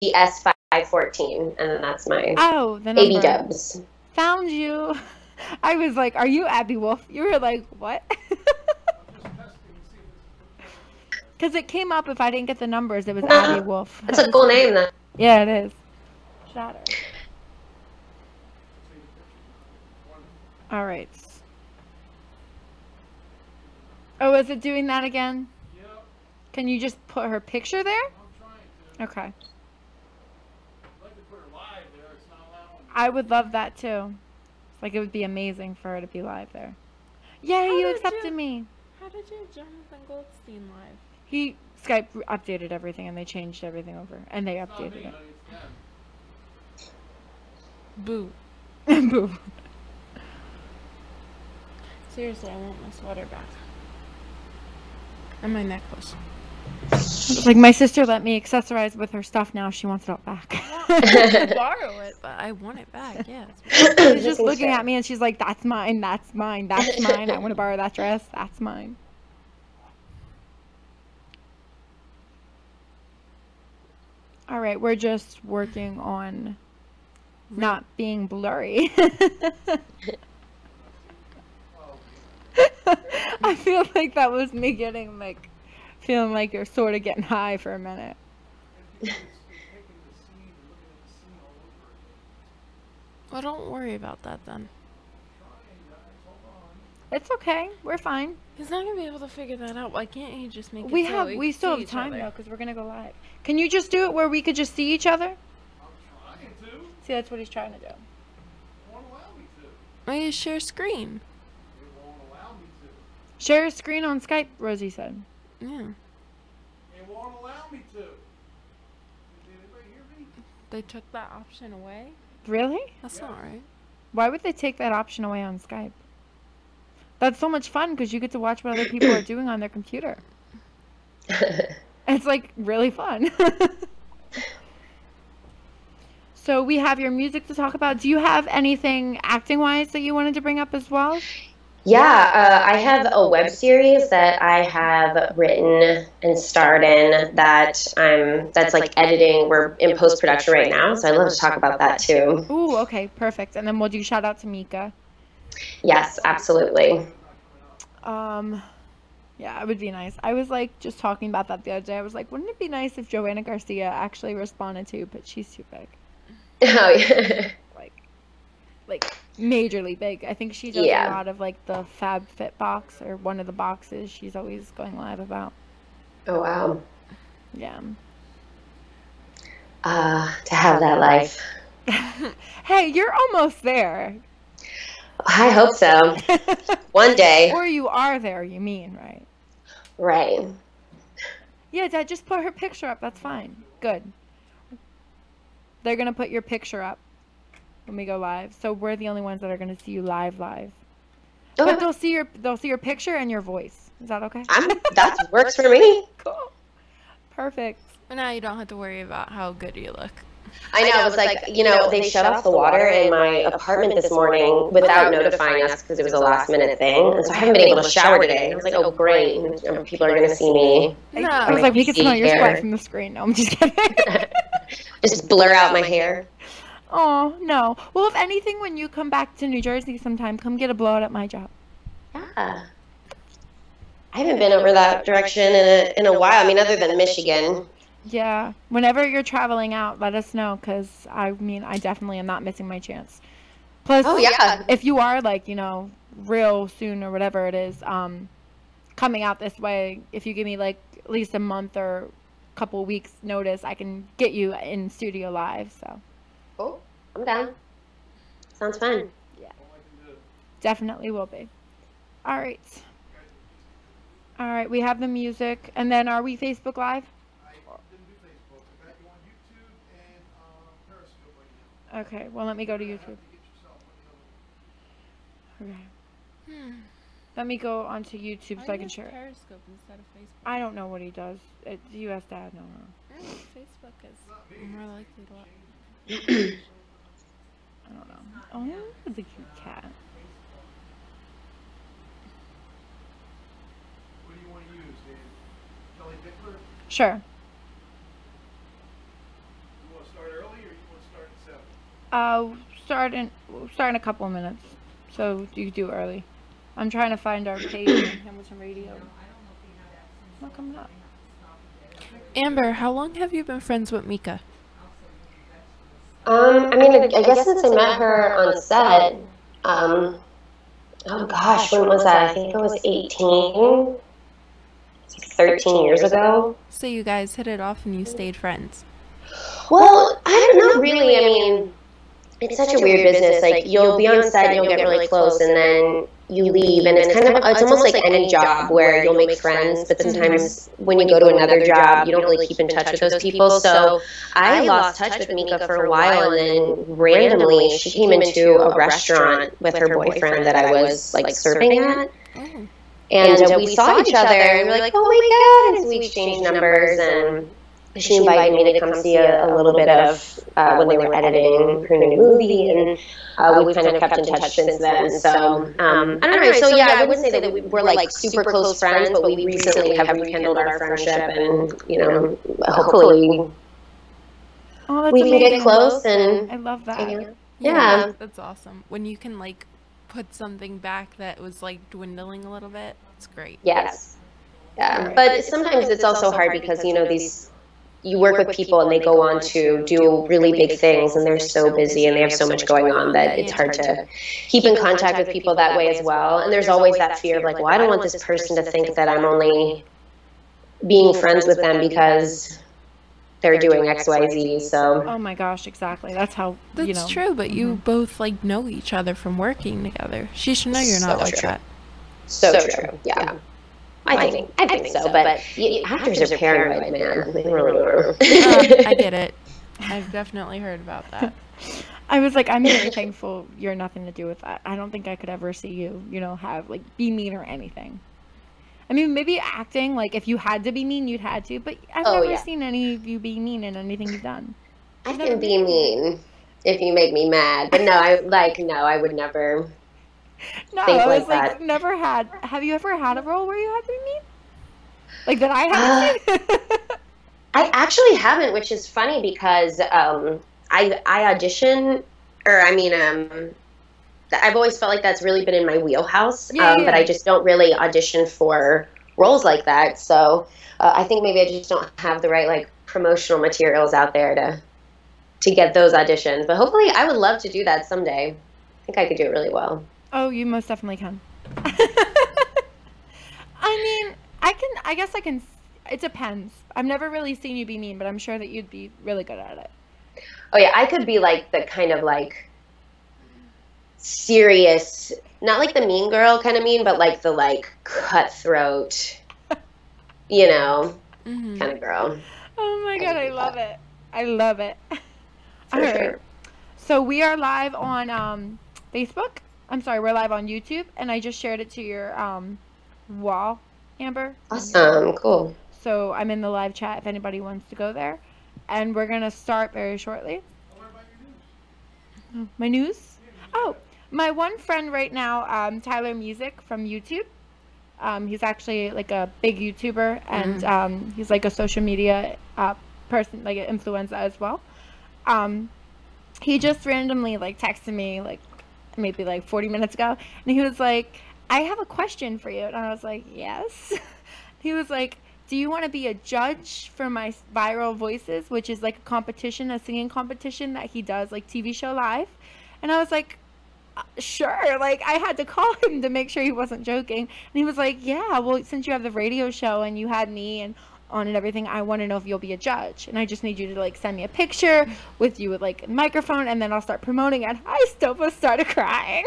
ABS514, and then that's my the AB number. Dubs. Found you. I was like, are you Abby Wolf? You were like, what? Because it came up if I didn't get the numbers, it was Abby Wolf. That's a cool name, though. Yeah, it is. Shatter. All right. Oh, is it doing that again? Yep. Can you just put her picture there? I'm trying to. Okay. I'd like to put her live there. It's not allowing me. I would love that too. Like, it would be amazing for her to be live there. Yay, you accepted me. How did you have Jonathan Goldstein live? Skype updated everything and they changed everything over. And they updated it. Boo. Boo. Seriously, I want my sweater back. And my necklace. It's like, my sister let me accessorize with her stuff now. She wants it all back. I want to borrow it, but I want it back, yeah. She's just looking at me and she's like, that's mine, that's mine, that's mine. I want to borrow that dress. That's mine. All right, we're just working on not being blurry. I feel like that was me getting like, feeling like you're sort of getting high for a minute. Well, don't worry about that then. It's okay. We're fine. He's not gonna be able to figure that out. Why can't he just make it We still have time though, because we're gonna go live. Can you just do it where we could just see each other? I'm trying to. See, that's what he's trying to do. It won't allow me to. Why you share screen? It won't allow me to. Share a screen on Skype, Rosie said. Yeah. It won't allow me to. Did anybody hear me? They took that option away? Really? That's not right. Why would they take that option away on Skype? That's so much fun because you get to watch what other people are doing on their computer. It's like really fun. So we have your music to talk about. Do you have anything acting-wise that you wanted to bring up as well? Yeah, I have a web series that I have written and starred in that's like editing. We're in post-production right now, so I'd love to talk about that too. Ooh, okay, perfect. And then we'll do shout out to Mika. Yes, absolutely. Yeah, it would be nice. I was like just talking about that the other day. I was like, wouldn't it be nice if Joanna Garcia actually responded to, but she's too big. Oh yeah. Like majorly big. I think she does a lot of like the Fab Fit box or one of the boxes she's always going live about. Oh wow. Yeah. To have that life. Hey, you're almost there. I hope so. One day. Or you are there, you mean, right? Right. Yeah, Dad, just put her picture up. That's fine. Good. They're going to put your picture up when we go live. So we're the only ones that are going to see you live. Okay. But they'll see your picture and your voice. Is that okay? That works for me. Cool. Perfect. But now you don't have to worry about how good you look. I know, it was like, they shut off the water in my apartment this morning without notifying us because it was a last minute thing. And so I haven't been able to shower today. And I was like, oh, great. People are going to see me. No. I was like, we can smell your sweat from the screen. No, I'm just kidding. Just blur out my hair. Oh, no. Well, if anything, when you come back to New Jersey sometime, come get a blowout at my job. Yeah. I haven't been over that direction in a while. I mean, other than Michigan. Yeah. Whenever you're traveling out, let us know, because, I definitely am not missing my chance. Plus, if you are, like, real soon or whatever it is, coming out this way, if you give me, like, at least a month or a couple weeks notice, I can get you in studio live, so. Cool. I'm down. Sounds fun. Yeah. Definitely will be. All right. All right, we have the music. And then are we Facebook Live? I didn't do Facebook. I got you on YouTube and Periscope right now. Okay, well, let me go to YouTube. Okay. Let me go onto YouTube so I can share it. Periscope instead of Facebook. I don't know what he does. It's US Dad, no. Facebook is more likely to watch. I don't know. Oh, the cute cat. What do you want to use, Dave? Kelly Pickler? Sure. You Start in a couple of minutes. So you do early. I'm trying to find our page on Hamilton Radio. It's not coming up. Amber, how long have you been friends with Mika? I mean, I guess since I met her on set, oh gosh, when was that? I think I was 18. It's like 13 years ago. So you guys hit it off and you stayed friends? Well, I don't know, really. I mean, it's such a weird business. Like, you'll be on set and you'll get really close, and then you leave, and it's almost like any job where you'll make friends, but sometimes when you go to another job, you don't really keep in touch with those people. So I lost touch with Mika for a while, and then randomly she came into a restaurant with her boyfriend that I was like serving at. And we saw each other, and we were like, oh my God, and so we exchanged numbers, and she invited me to come see a little bit of when they were editing her new movie, and we've kind of kept in touch since then. So I don't know. So yeah, I wouldn't say that we were like super close friends, but we recently have rekindled our friendship, and hopefully we can get close. And I love that. Yeah, that's awesome. When you can like put something back that was like dwindling a little bit, it's great. Yes. Yeah, but sometimes it's also hard because you work with people and they go on to do really big things, and they're so busy and they have so much going on that it's hard to keep in contact with people that way as well. And there's always that fear of like, well, I don't want this person to think that I'm only being friends with them because they're doing X, Y, Z. So. Oh my gosh, exactly. That's how. That's true, but you both like know each other from working together. She should know you're not like that. So true. Yeah. I think so, but actors are paranoid, man. They really are. I get it. I've definitely heard about that. I was like, I'm very thankful you're nothing to do with that. I don't think I could ever see you, have like be mean or anything. I mean, maybe acting, like if you had to be mean, you'd had to, but I've never seen any of you being mean in anything you've done. I can be mean if you make me mad, but I would never. No, I was like, never had. Have you ever had a role where you had to be mean? Like that I haven't? I actually haven't, which is funny because I audition, or I mean, I've always felt like that's really been in my wheelhouse, but I just don't really audition for roles like that. So I think maybe I just don't have the right like promotional materials out there to get those auditions. But hopefully, I would love to do that someday. I think I could do it really well. Oh, you most definitely can. I mean, I guess I can, it depends. I've never really seen you be mean, but I'm sure that you'd be really good at it. Oh yeah, I could be like the kind of like serious, not like the mean girl kind of mean, but like the like cutthroat, kind of girl. Oh my God, I love it. I love it. All right. So we are live on Facebook. I'm sorry, we're live on YouTube, and I just shared it to your wall, Amber. Awesome, cool. So I'm in the live chat if anybody wants to go there. And we're going to start very shortly. My news? Oh, my one friend right now, Tyler Music from YouTube. He's actually like a big YouTuber, and he's like a social media person, like an influencer as well. He just randomly like texted me like maybe like 40 minutes ago, and he was like, I have a question for you. And I was like, yes. He was like, do you want to be a judge for my Viral Voices, which is like a competition, a singing competition that he does like TV show live? And I was like, sure. Like I had to call him to make sure he wasn't joking. And he was like, yeah, well, since you have the radio show and you had me and on and everything, I want to know if you'll be a judge, and I just need you to like send me a picture with you with like a microphone, and then I'll start promoting it. I still started crying.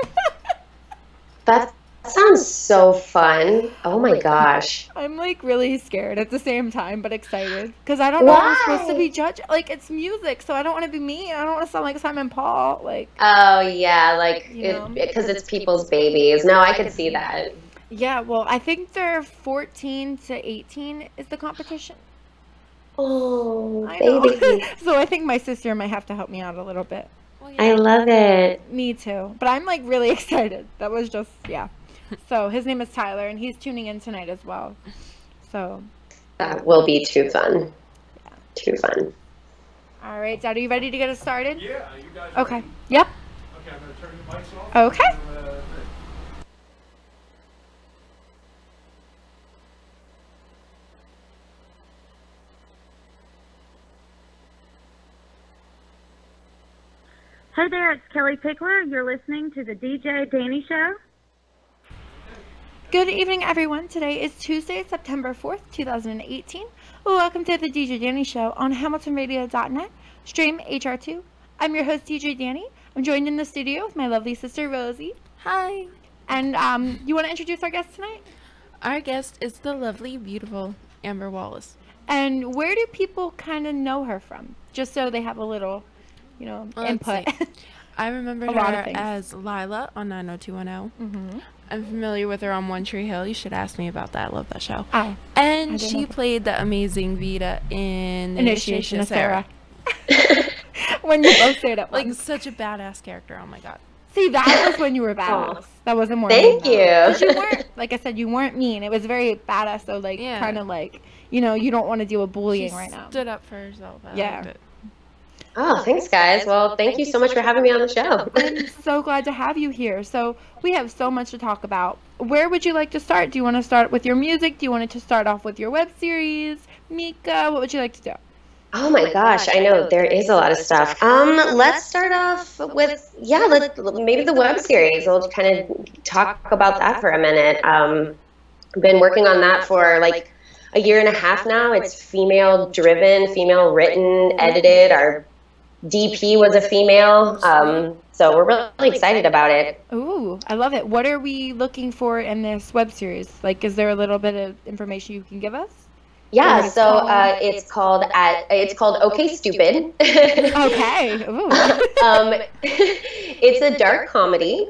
That sounds so fun. Oh my gosh. I'm like really scared at the same time, but excited because I don't know if I'm supposed to be judge. Like it's music, so I don't want to be mean. I don't want to sound like Simon Paul. Like oh yeah, like because it's people's babies. No, I could see that. Yeah, well, I think they're 14 to 18 is the competition. Oh, baby. So I think my sister might have to help me out a little bit. Well, yeah. I love it. Me too. But I'm like really excited. That was just, yeah. So his name is Tyler, and he's tuning in tonight as well. So that will be too fun. Yeah. Too fun. All right, Dad, are you ready to get us started? Yeah, you guys. Okay. Ready? Yep. Okay, I'm gonna turn the mics off. Okay. Hey there, it's Kelly Pickler. You're listening to the DJ Dani Show. Good evening, everyone. Today is Tuesday, September 4th, 2018. Welcome to the DJ Dani Show on HamiltonRadio.net, stream HR2. I'm your host, DJ Dani. I'm joined in the studio with my lovely sister, Rosie. Hi. And you want to introduce our guest tonight? Our guest is the lovely, beautiful Amber Wallace. And where do people kind of know her from? Just so they have a little, input. I remember her as Lila on 90210. Mm-hmm. I'm familiar with her on One Tree Hill. You should ask me about that. I love that show. Oh, and she played the amazing Vita in Initiation of Sarah. When you both say it at once. Like, such a badass character. Oh, my God. See, that was when you were badass. Oh, that wasn't more Thank mean, you. Because you weren't, like I said, you weren't mean. It was very badass, though, like, kind of like, you don't want to deal with bullying right now. Stood up for herself. I liked it. Oh, thanks, guys. Well, thank you so much for having me on the show. I'm so glad to have you here. So we have so much to talk about. Where would you like to start? Do you want to start with your music? Do you want it to start off with your web series? Mika, what would you like to do? Oh my gosh, I know there is a lot of stuff. Let's start off with maybe the web series. We'll kind of talk about that for a minute. I've been working on that for like a year and a half now. It's female driven, female written, edited. Our DP was a female, so we're really excited about it. Ooh, I love it. What are we looking for in this web series? Like, is there a little bit of information you can give us? Yeah, so it's called Okay Stupid. Okay. Ooh. It's a dark comedy.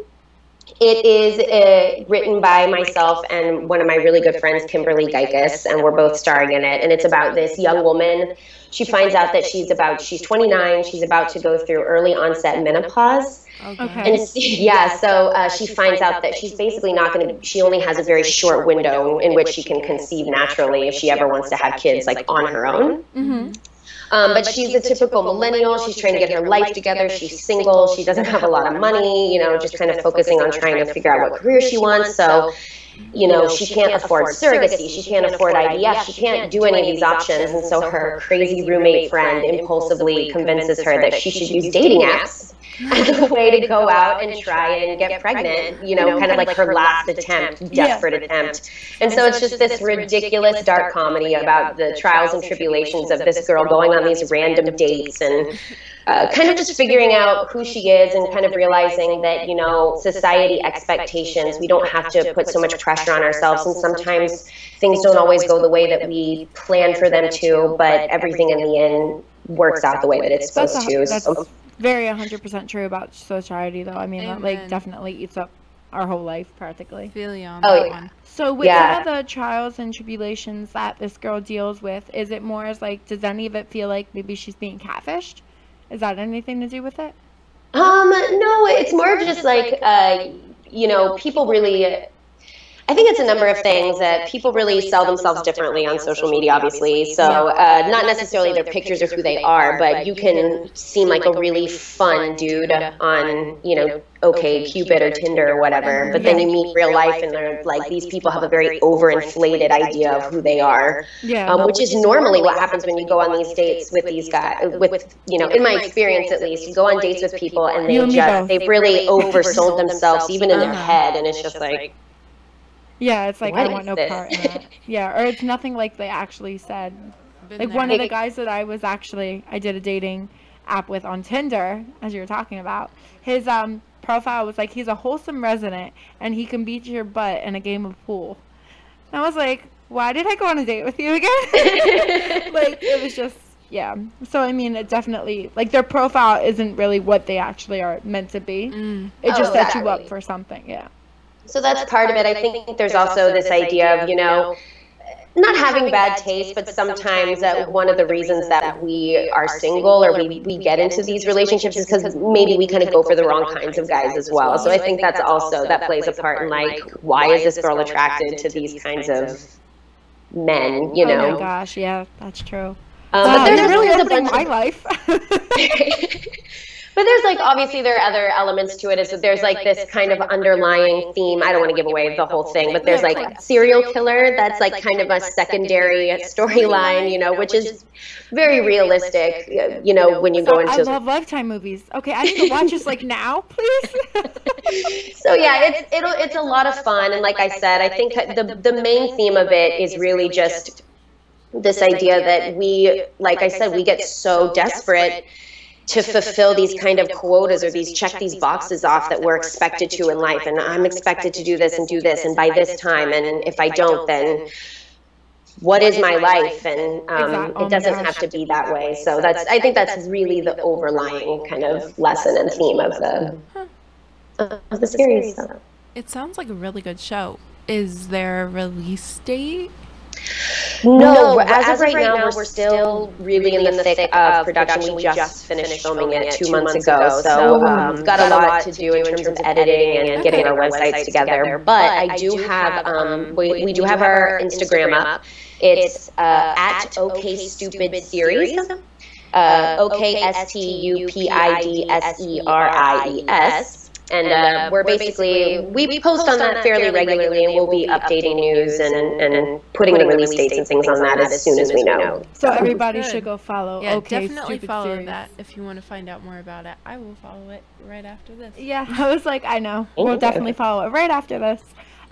It is written by myself and one of my really good friends, Kimberly Geikus, and we're both starring in it. And it's about this young woman. She finds out that she's 29. She's about to go through early onset menopause. Okay. And so she finds out that she's basically not going to, she only has a very short window in which she can conceive naturally if she ever wants to have kids, like on her own. Mm-hmm. But she's a typical millennial. She's trying to get her life together. She's single. She doesn't have a lot of money, just kind of focusing on trying to figure out what career she wants. So, she can't afford surrogacy. She can't afford IVF. She can't do any of these options. And so her crazy roommate friend impulsively convinces her that she should use dating apps as a way to go out and try and get pregnant, kind of like her last attempt, desperate attempt. And so it's just this ridiculous dark comedy about the trials and tribulations of this girl going on these random dates and kind of just figuring out who she is and kind of realizing that, society expectations, we don't have to put so much pressure on ourselves. And sometimes things don't always go the way that we plan for them to, but everything in the end works out the way that it's supposed to. That's very 100% true about society, though. I mean, that like definitely eats up our whole life practically. Feel you on that one. So with some of the trials and tribulations that this girl deals with, is it more as like, does any of it feel like maybe she's being catfished? Is that anything to do with it? No, it's more of just like, people really, I think it's a number of things that people really sell themselves differently on social media, obviously. So not necessarily their pictures or who they are, but you can seem like a really fun dude on, OkCupid or Tinder or whatever. But then you meet real life and they're like, these people have a very overinflated idea of who they are, which is normally what happens when you go on these dates with these guys, in my experience at least, you go on dates with people and they've really oversold themselves even in their head. And it's just like, yeah, it's like, I want no part in that. Yeah, or it's nothing like they actually said. Like one of the guys that I did a dating app with on Tinder, as you were talking about, his profile was like, he's a wholesome resident and he can beat your butt in a game of pool. And I was like, why did I go on a date with you again? Like, it was just, yeah. So, I mean, it definitely, like, their profile isn't really what they actually are meant to be. It just sets you up for something, yeah. So that's part of it. I think there's also this idea of, not having bad taste, but sometimes one of the reasons that we are single or we get into these relationships is because maybe we kind of go for the wrong kinds of guys as well. So I think that plays a part in like, why is this girl attracted to these kinds of men, Oh my gosh, yeah, that's true. But there's really a opening bunch my of life. But there's like, obviously there are other elements to it. Is that there's like this kind of underlying theme. I don't want to give away the whole thing, but there's like a serial killer that's like kind of a secondary storyline, you know, which is very realistic, you know, when you go into. I love Lifetime movies. Okay, I need to watch this like now, please. So yeah, it's a lot of fun, and like I said, I think the main theme of it is really just this idea that we, like I said, we get so desperate to fulfill these kind of quotas or check these boxes off that we're expected to in life. And I'm expected to do this and by this time. And if I don't, then what is my life? And it doesn't have to be that way. So I think that's really the overlying kind of lesson and theme of the series. So. It sounds like a really good show. Is there a release date? No, as of right now, we're still really in the thick of production. We just finished filming it 2 months ago, so we've got a lot to do in terms of editing and getting our websites together. But I do have, we do have our Instagram up. It's at OK Stupid Series, OKSTUPIDSERIES. And we're basically, we post on that fairly regularly, and we'll be updating news and putting the release dates and things on that as soon as we know. So everybody should go follow. Yeah, OK definitely Stupid follow Series. that if you want to find out more about it. I will follow it right after this. Yeah, I was like, I know. We'll definitely follow it right after this.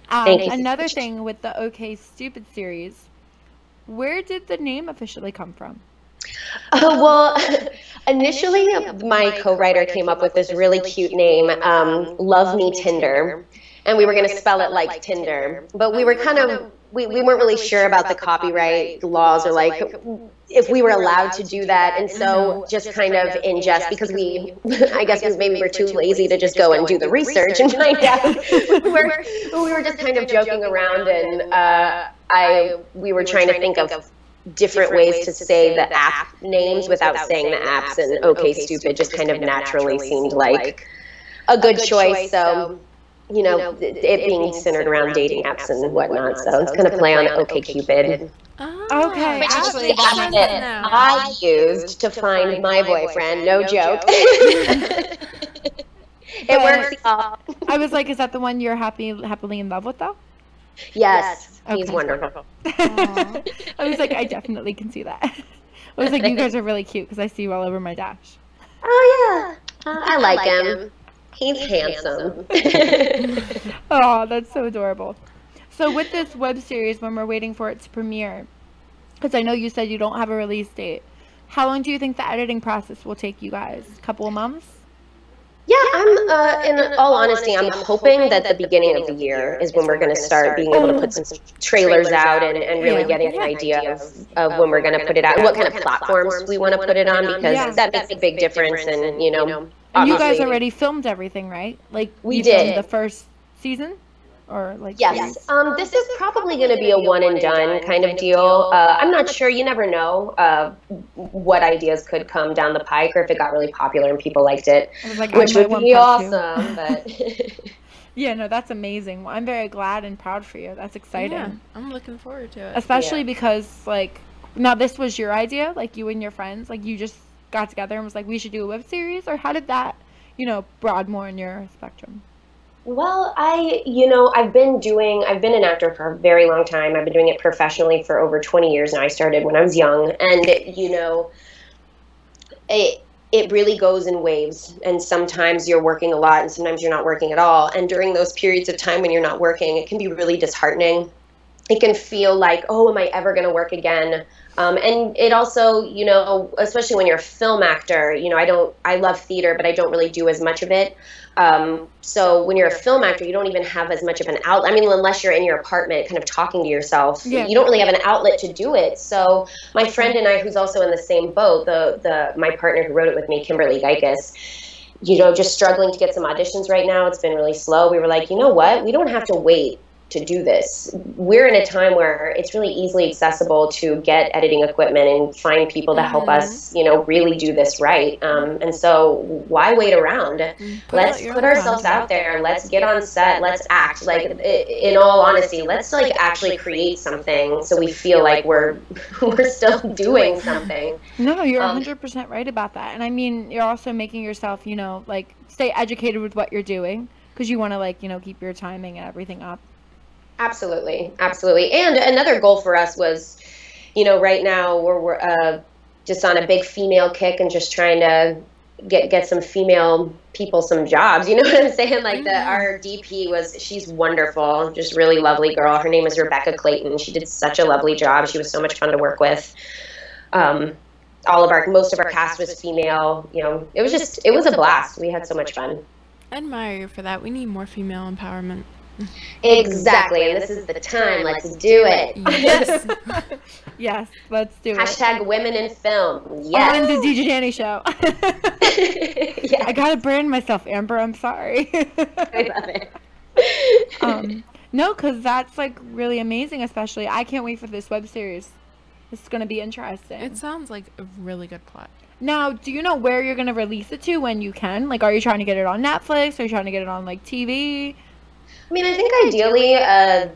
Another thing with the OK Stupid Series, where did the name officially come from? Well, initially, my co-writer came up with this really cute name, Love Me Tinder, and we were going to spell it like Tinder, but we were kind of, we weren't really sure about the copyright laws or like if we were allowed to do that, and so just kind of in jest, because I guess maybe we were too lazy to just go and do the research and find out, we were just kind of joking around, and we were trying to think of different ways to say the app names without saying the apps, and OK Stupid just kind of naturally seemed like a good choice. So, you know, it being centered around dating apps and whatnot, so it's going to play on OK Cupid. Oh, okay. Which is the app that I used to find my boyfriend, no joke. It works. I was like, is that the one you're happily in love with, though? Yes, he's wonderful. I was like, I definitely can see that. I was like, you guys are really cute because I see you all over my dash. Oh, yeah. I like him. He's handsome. Oh, that's so adorable. So with this web series, when we're waiting for it to premiere, because I know you said you don't have a release date, how long do you think the editing process will take you guys? A couple of months? Yeah, in all honesty, I'm hoping that the beginning of the year is when we're going to start being able to put some trailers out and really getting an idea of when we're going to put it out and what kind of platforms we want to put it on, because that makes a big difference. And, you know, and you guys already filmed everything, right? Like, we did the first season? Or like yes, this is probably going to be a one and done kind of deal. I'm not sure. You never know what ideas could come down the pike, or if it got really popular and people liked it, which would be awesome. But yeah, no, that's amazing. Well, I'm very glad and proud for you. That's exciting. Yeah, I'm looking forward to it. Especially because, like, now this was your idea, like you and your friends, like you just got together and was like, we should do a web series, or how did that, you know, broad more in your spectrum? Well, I've been an actor for a very long time. I've been doing it professionally for over 20 years now. I started when I was young, and, you know, it really goes in waves, and sometimes you're working a lot and sometimes you're not working at all. And during those periods of time when you're not working, it can be really disheartening. It can feel like, oh, am I ever going to work again? And it also, you know, especially when you're a film actor, you know, I love theater, but I don't really do as much of it. So when you're a film actor, you don't even have as much of an outlet. I mean, unless you're in your apartment kind of talking to yourself, you don't really have an outlet to do it. So my friend and I, who's also in the same boat, my partner who wrote it with me, Kimberly Geikis, you know, just struggling to get some auditions right now. It's been really slow. We were like, you know what? We don't have to wait to do this. We're in a time where it's really easily accessible to get editing equipment and find people to help us, you know, really do this right. And so why wait around? Let's put ourselves out there. Let's get on set. Let's act. Like, in all honesty, let's like actually create something so we feel like we're still doing something. No, you're 100% right about that. And I mean, you're also making yourself, you know, like, stay educated with what you're doing, because you want to, like, you know, keep your timing and everything up. Absolutely. Absolutely. And another goal for us was, you know, right now we're just on a big female kick and just trying to get some female people some jobs. You know what I'm saying? Like, our DP she's wonderful, just really lovely girl. Her name is Rebecca Clayton. She did such a lovely job. She was so much fun to work with. Most of our cast was female. You know, it was a blast. We had so much fun. I admire you for that. We need more female empowerment. Exactly, and this is the time. Let's do it. Yes. Yes, let's do it. Hashtag women in film. Yes. On the DJ Dani show. Yes. I gotta brand myself, Amber. I'm sorry. I love it. No, because that's like really amazing. Especially, I can't wait for this web series. It's gonna be interesting. It sounds like a really good plot. Now, do you know where you're gonna release it to when you can? Like, are you trying to get it on Netflix? Are you trying to get it on like TV? I mean, I think ideally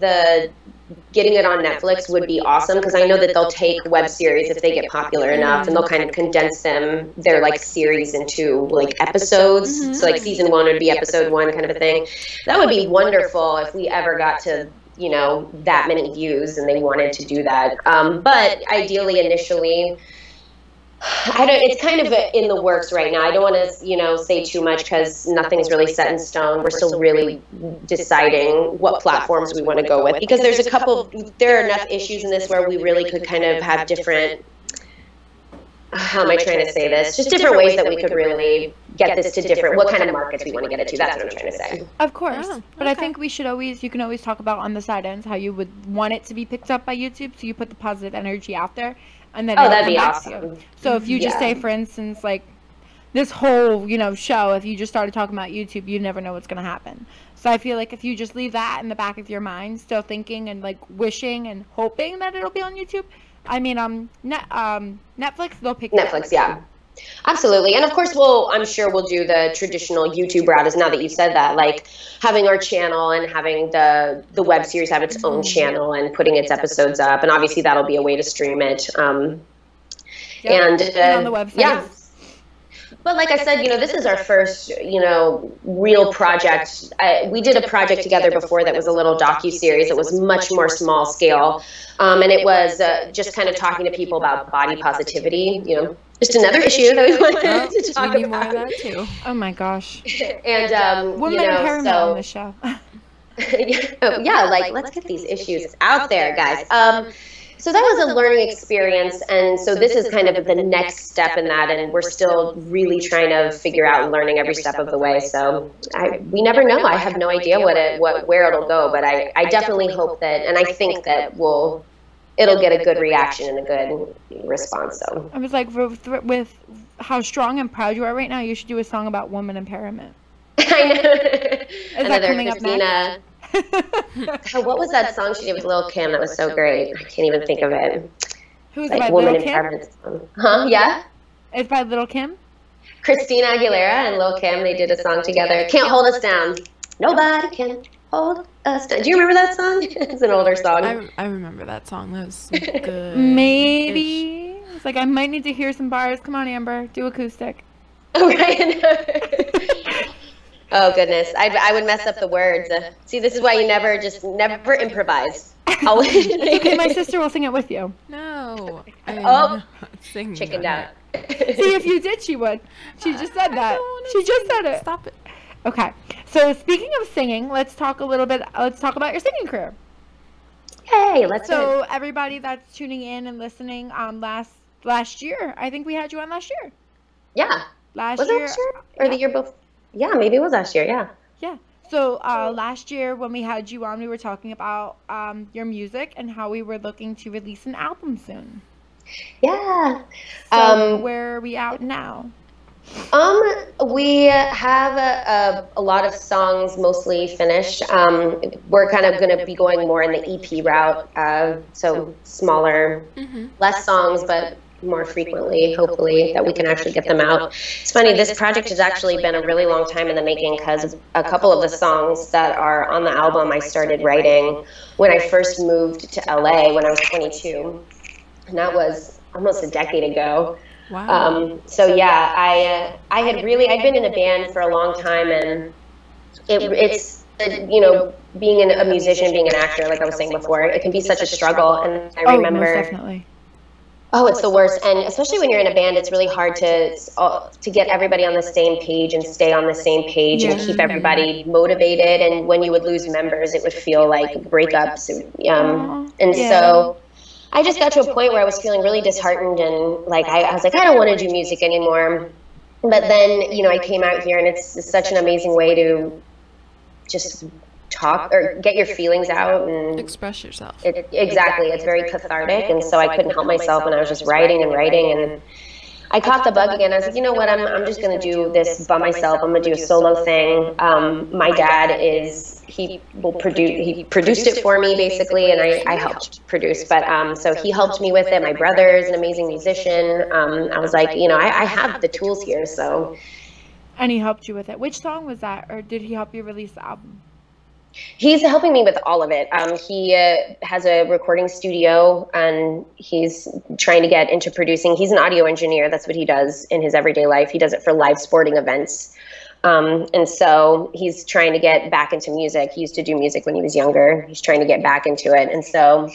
the getting it on Netflix would be awesome, because I know that they'll take web series if they get popular enough, and they'll kind of condense their like series into like episodes. So like season 1 would be episode 1 kind of a thing. That would be wonderful if we ever got to, you know, that many views and they wanted to do that. But ideally, initially, it's kind of in the works right now. I don't want to, you know, say too much, because nothing's really set in stone. We're still really deciding what platforms we want to go with, because there are enough issues in this where we really could kind of have different, how am I trying to say this? Just different ways that we could really get this to what kind of markets we want to get it to. That's what I'm trying to say. Of course. But I think you can always talk about on the side ends how you would want it to be picked up by YouTube, so you put the positive energy out there. And then that'd be awesome. So if you just say, for instance, like this whole, you know, show, if you just started talking about YouTube, you never know what's going to happen. So I feel like if you just leave that in the back of your mind, still thinking and like wishing and hoping that it'll be on YouTube. I mean, Netflix, they'll pick Netflix, yeah. Absolutely. And of course, I'm sure we'll do the traditional YouTube route, as now that you said that, like having our channel and having the web series have its own channel and putting its episodes up. And obviously that'll be a way to stream it. And on the website. Yeah. But like I said, you know, this is our first, you know, real project. We did a project together before that was a little docu-series. It was much more small scale. And it was just kind of talking to people about body positivity, you know, just another issue that we wanted to talk about. More of that too. Oh my gosh. And, women empowerment on the show. Yeah, like, let's get these issues out there, guys. So that was a learning experience, and so this is kind of the next step in that, and we're still really trying to figure out and learning every step of the way. So we never know. I have no idea where it'll go, but I definitely hope that, and I think that it'll get a good reaction and a good response. So I was like, with how strong and proud you are right now, you should do a song about woman empowerment. I know. Is that coming up next? What was that song she did with Lil' Kim that was so great? I can't even think of it. Who's like, by Lil' Kim? Huh? Yeah? It's by Lil' Kim? Christina Aguilera and Lil' Kim, they did a song together. Can't Hold Us Down. Nobody can hold us down. Do you remember that song? It's an older song. I remember that song. That was good. Maybe. It's like, I might need to hear some bars. Come on, Amber. Do acoustic. Oh, right. Oh, goodness. I would mess up the words. See, this is why you never improvise. Okay, my sister will sing it with you. No. Chickened out. See, if you did, she would. She just said that. She just said it. Stop it. Okay. So speaking of singing, let's talk about your singing career. Hey, let's go. So everybody that's tuning in and listening, last year, I think we had you on last year. Yeah. Last year? Or the year before? Yeah, maybe it was last year, yeah. Yeah. So last year when we had you on, we were talking about your music and how we were looking to release an album soon. Yeah. So where are we at now? We have a lot of songs mostly finished. We're kind of going to be going more in the EP route, so smaller, less songs, but more frequently, hopefully, that we can actually get them out. It's funny, this project has actually been a really long time in the making because a couple of the songs that are on the album I started writing when I first moved to LA when I was 22, and that was almost a decade ago. Wow. So yeah, I'd been in a band for a long time, and it's you know, being a musician, being an actor, like I was saying before, it can be such a struggle. And I remember, most definitely. Oh, it's the worst. And especially when you're in a band, it's really hard to get everybody on the same page and stay on the same page and keep everybody motivated. And when you would lose members, it would feel like breakups. So I just got to a point where I was feeling really disheartened, and like I was like, I don't want to do music anymore. But then, you know, I came out here, and it's such an amazing way to just talk or get your feelings out and express yourself. Exactly. It's very cathartic. And so I couldn't help myself, and I was just writing, and I caught the bug again. I was like, you know what, I'm just going to do this by myself. I'm going to do a solo thing. My dad he produced it for me basically, and I helped produce, but so he helped me with it. My brother's an amazing musician. I was like, you know, I have the tools here, so. And he helped you with it. Which song was that, or did he help you release the album? He's helping me with all of it. He has a recording studio, and he's trying to get into producing. He's an audio engineer. That's what he does in his everyday life. He does it for live sporting events. And so he's trying to get back into music. He used to do music when he was younger. He's trying to get back into it. And so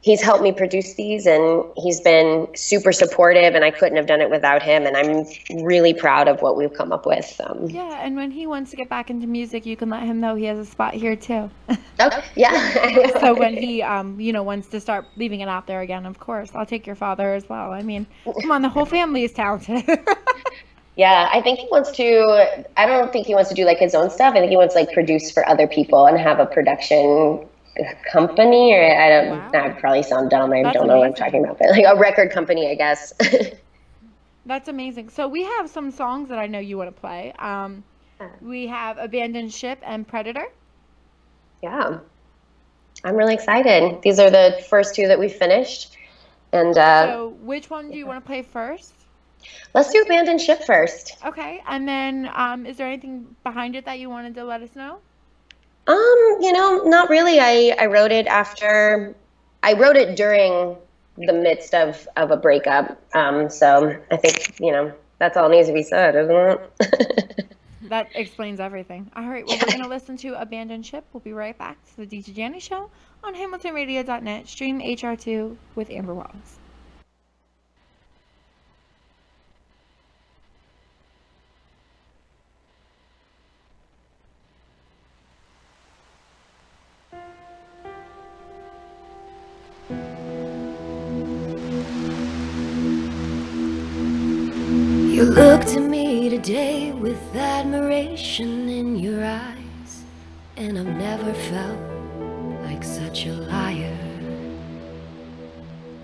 he's helped me produce these, and he's been super supportive, and I couldn't have done it without him. And I'm really proud of what we've come up with. Yeah, and when he wants to get back into music, you can let him know he has a spot here too. Okay, yeah. So when he, you know, wants to start leaving it out there again, of course, I'll take your father as well. I mean, come on, the whole family is talented. Yeah, I think he wants to, I don't think he wants to do like his own stuff. I think he wants to like produce for other people and have a production company, or that probably sound dumb. I don't know what I'm talking about, but like a record company, I guess. That's amazing. So we have some songs that I know you want to play. We have Abandoned Ship and Predator. Yeah, I'm really excited. These are the first two that we finished. And so which one do you want to play first? Let's do Abandoned Ship first. Okay, and then is there anything behind it that you wanted to let us know? You know, not really. I wrote it during the midst of a breakup. So I think, you know, that's all needs to be said, isn't it? That explains everything. All right, well, we're going to listen to Abandoned Ship. We'll be right back to the DJ Dani Show on HamiltonRadio.net. Stream HR2 with Amber Wallace. You looked at me today with admiration in your eyes, and I've never felt like such a liar.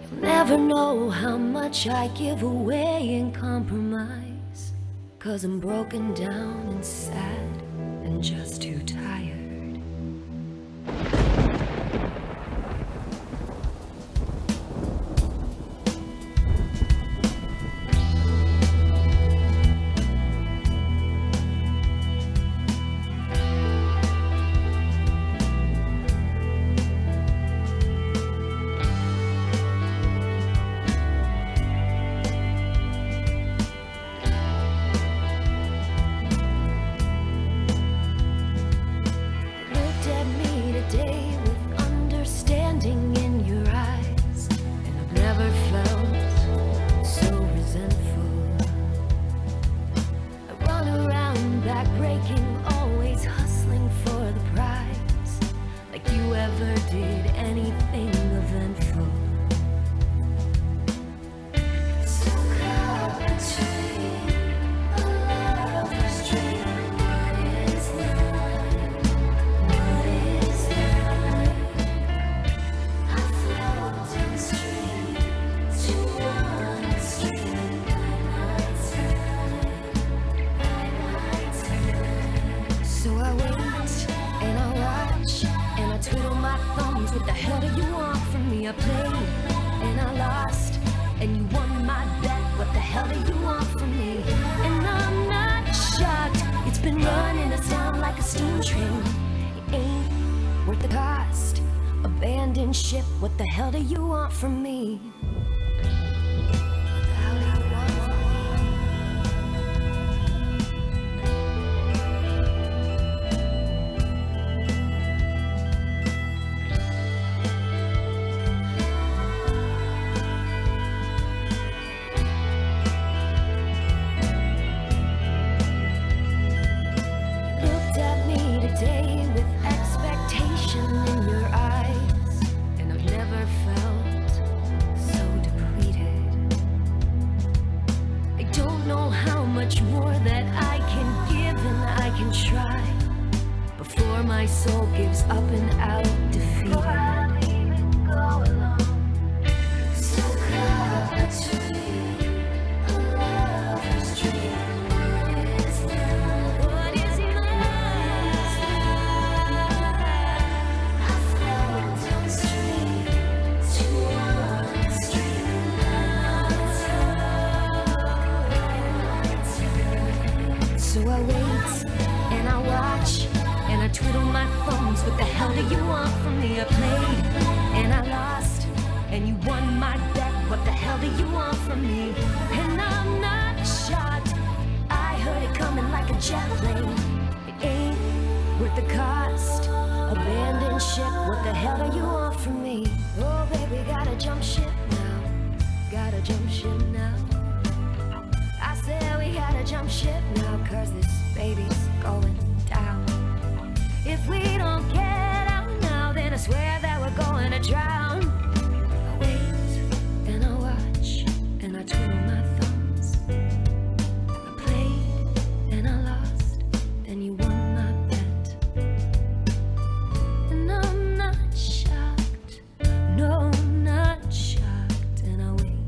You'll never know how much I give away in compromise, 'cause I'm broken down and sad and just too tired. What the hell do you want from me? I played and I lost, and you won my bet. What the hell do you want from me? And I'm not shocked. It's been running us down like a steam train. It ain't worth the cost. Abandoned ship. What the hell do you want from me? What the hell do you want from me? Looked at me today with expectation in your eyes, and I've never felt so depleted. I don't know how much more that I can give and I can try before my soul gives up and out defeated. So come to me, a lover's dream. What is love? I float downstream to one stream. So I wait and I watch and I twiddle my thumbs. What the hell do you want from me? I played and I lost, and you won my bet. What the hell do you want from me? And I'm not shocked. I heard it coming like a jet plane. It ain't worth the cost. Abandoned ship. What the hell do you want from me? Oh, baby, gotta jump ship now. Gotta jump ship now. I said we gotta jump ship now, 'cause this baby's going down. If we don't get out now, then I swear that we're going to drown. I wait and I watch and I twiddle my thumbs. I played and I lost, then you won my bet. And I'm not shocked, no, not shocked. And I wait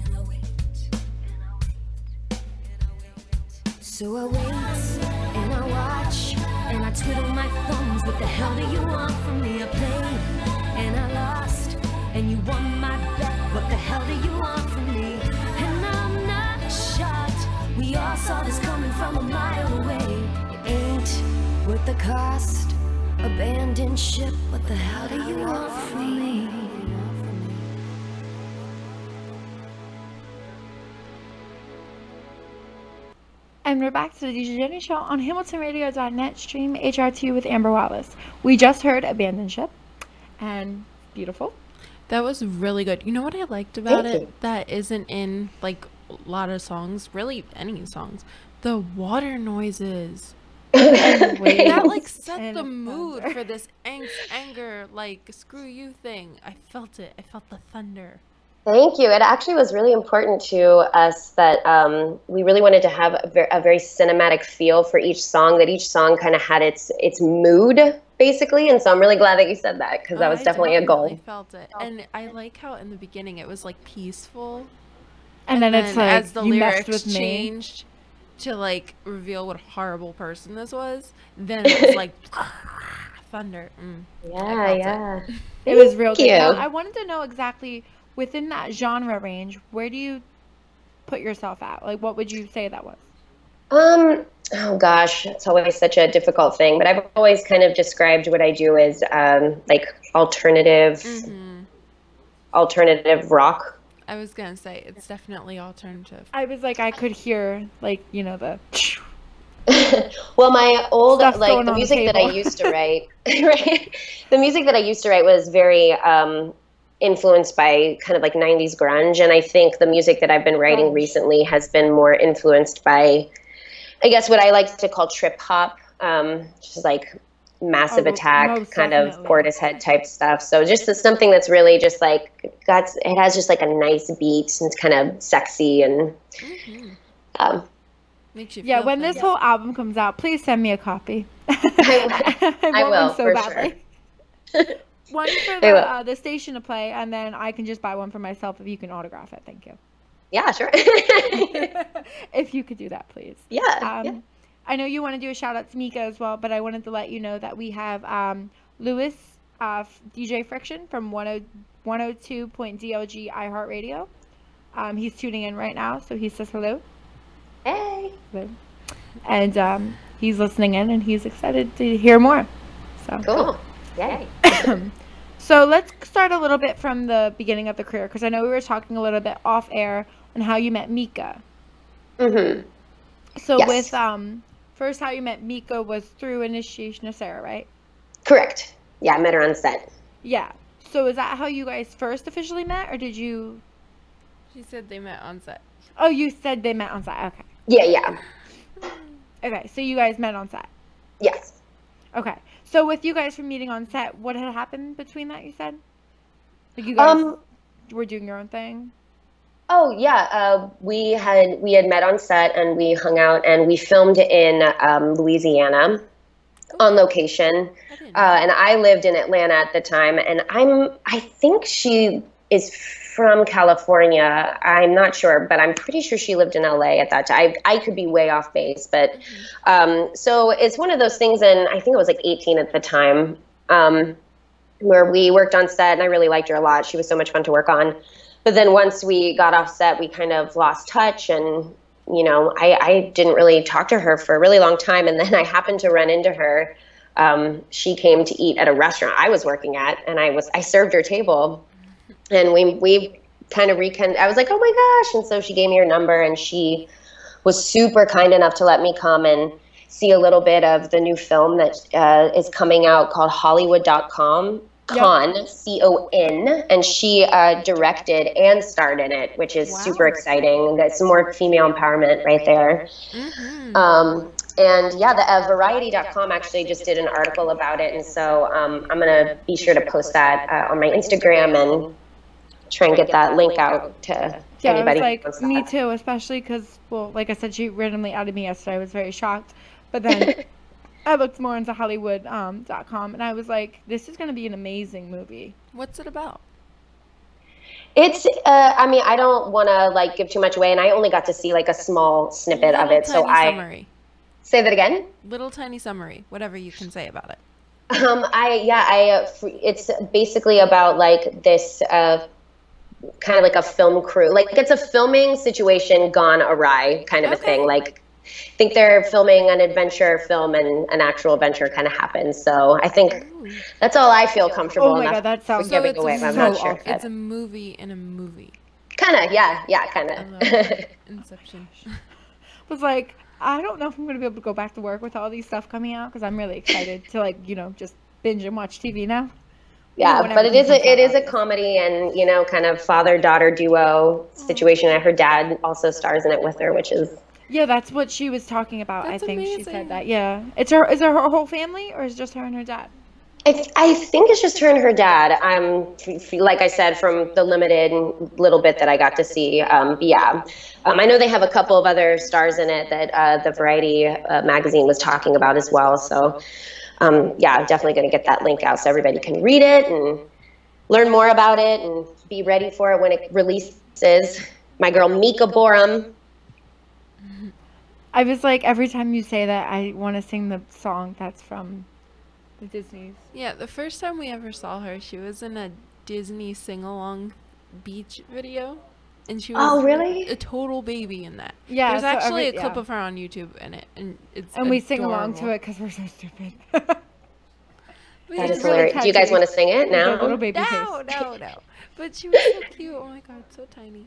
and I wait and I wait and I wait. So I wait and I watch and I twiddle my thumbs. What the hell do you want from me? I played and I lost, and you won my bet. What the hell do you want from me? And I'm not shocked. We all saw this coming from a mile away. It ain't worth the cost. Abandoned ship. What the hell do you want from me? And we're back to the DJ Jenny Show on HamiltonRadio.net, stream HRT with Amber Wallace. We just heard Abandoned Ship, and beautiful. That was really good. You know what I liked about it that isn't in like a lot of songs, really any songs? The water noises. That like set the mood for this angst, anger, like screw you thing. I felt it. I felt the thunder. Thank you. It actually was really important to us that we really wanted to have a very cinematic feel for each song, that each song kind of had its mood, basically. And so I'm really glad that you said that, because that was definitely a goal. I felt it. And I like how in the beginning it was like peaceful. And then it's like, as the you lyrics messed with changed to like reveal what a horrible person this was, then it was like thunder. Yeah. It was real good. Now, I wanted to know exactly, within that genre range, where do you put yourself at? Like, what would you say that was? Oh gosh, it's always such a difficult thing, but I've always kind of described what I do as like alternative rock. I was gonna say it's definitely alternative. I was like, I could hear like, you know, the well, my old Stuff like going the on music the that I table. used to write, right? The music that I used to write was very influenced by kind of like 90s grunge, and I think the music that I've been writing recently has been more influenced by, I guess, what I like to call trip hop, which is like Massive Attack, kind of Portishead type stuff. So just something that's really just like it has just like a nice beat, and it's kind of sexy and makes you feel when things. this whole album comes out, please send me a copy. I will, one so for badly. sure. One for the station to play, and then I can just buy one for myself if you can autograph it. Thank you. Yeah, sure. If you could do that, please. Yeah. I know you want to do a shout out to Mika as well, but I wanted to let you know that we have Lewis DJ Friction from 102.DLG iHeartRadio. He's tuning in right now, so he says hello. Hey. Hello. And he's listening in, and he's excited to hear more. So cool. Yay. So let's start a little bit from the beginning of the career, because I know we were talking a little bit off air on how you met Mika. Mm-hmm. So yes. with first how you met Mika was through Initiation of Sarah, right? Correct. Yeah, I met her on set. Yeah. So is that how you guys first officially met, or did you? She said they met on set. Oh, you said they met on set. Okay. Yeah. Okay, so you guys met on set. Yes. Okay. So with you guys from meeting on set, what had happened between that, you said? Like you guys were doing your own thing? Oh, yeah. We had met on set, and we hung out, and we filmed in Louisiana on location. And I lived in Atlanta at the time, and I think she is from California. I'm not sure, but I'm pretty sure she lived in LA at that time. I could be way off base, but so it's one of those things, and I think I was like 18 at the time, where we worked on set, and I really liked her a lot. She was so much fun to work on. But then once we got off set, we kind of lost touch, and I didn't really talk to her for a really long time. And then I happened to run into her. She came to eat at a restaurant I was working at, and I served her table. And we kind of I was like, oh my gosh. And so she gave me her number, and she was super kind enough to let me come and see a little bit of the new film that is coming out called Hollywood.com. Con, C-O-N, and she directed and starred in it, which is super exciting. That's some more female empowerment right there. Mm-hmm. And yeah, the Variety.com actually just did an article about it, and so I'm going to be sure to post that on my Instagram and try and get that link out to anybody. Yeah, I was like, me too, especially because, well, like I said, she randomly added me yesterday. I was very shocked, but then I looked more into Hollywood.com, and I was like, this is going to be an amazing movie. What's it about? It's, I mean, I don't want to, like, give too much away, and I only got to see, like, a small snippet of it, so summary. Say that again? Little tiny summary, whatever you can say about it. It's basically about, like, this, kind of like a film crew. Like, it's a filming situation gone awry kind of a thing, like, I think they're filming an adventure film, and an actual adventure kind of happens. So I think that's all I feel comfortable enough. God, that sounds giving away. I'm not sure. It's a movie in a movie. Kind of, yeah, kind of. Inception. Was like, I don't know if I'm going to be able to go back to work with all these stuff coming out, because I'm really excited to, like, just binge and watch TV now. Yeah, but it is a comedy, and kind of father-daughter duo situation. And her dad also stars in it with her, which is. Yeah, that's what she was talking about. That's I think amazing. She said that. Yeah, is it her whole family, or is it just her and her dad? I think it's just her and her dad. Like I said, from the limited little bit that I got to see. Yeah, I know they have a couple of other stars in it that the Variety magazine was talking about as well. So, yeah, I'm definitely going to get that link out so everybody can read it and learn more about it and be ready for it when it releases. My girl Mika Borum. I was like, every time you say that, I want to sing the song that's from the Disney's. Yeah, the first time we ever saw her, she was in a Disney sing-along beach video. And she was really? a total baby in that. Yeah, there's actually a clip of her on YouTube in it, and it's and we sing along to it because we're so stupid. That is hilarious. Do you guys want to sing it now? Little baby no. But she was so cute. Oh my god, so tiny.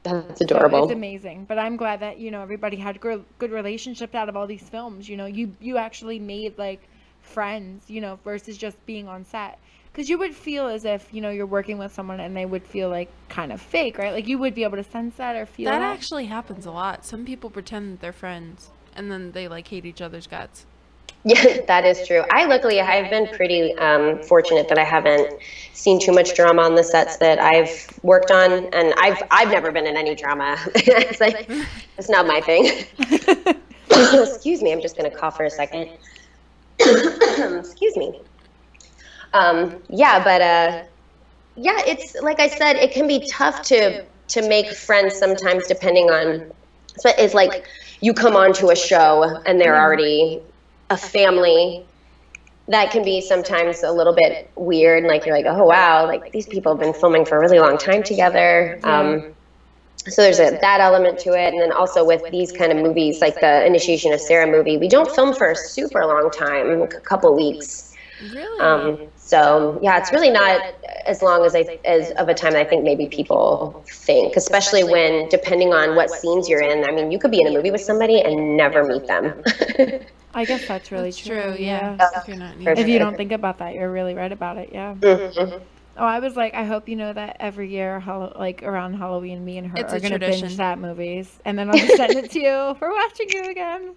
That's adorable. So it's amazing. But I'm glad that everybody had good relationships out of all these films. You actually made like friends. Versus just being on set. Because you would feel as if, you're working with someone and they would feel like kind of fake, right? Like you would be able to sense that or feel that. That actually happens a lot. Some people pretend that they're friends and then they like hate each other's guts. Yeah, that is true. I've been pretty fortunate that I haven't seen too much drama on the sets that I've worked on, and I've never been in any drama. It's like, it's not my thing. Excuse me, I'm just gonna cough for a second. Excuse me. Yeah, it's like I said, it can be tough to make friends sometimes, depending on. So it's like you come onto a show and they're already a family, that can be sometimes a little bit weird. Like you're like, oh wow, like these people have been filming for a really long time together. So there's that element to it. And then also with these kind of movies, like the Initiation of Sarah movie, we don't film for a super long time, like a couple weeks. Really? So yeah, it's really not as long as of a time that I think maybe people think, especially when, depending on what scenes you're in. I mean, you could be in a movie with somebody and never meet them. I guess that's really true. Yeah. If you don't think about that, you're really right about it. Yeah. Oh, I was like, I hope you know that every year, like around Halloween, me and her are going to binge that movies. And then I'll just send it to you for watching you again.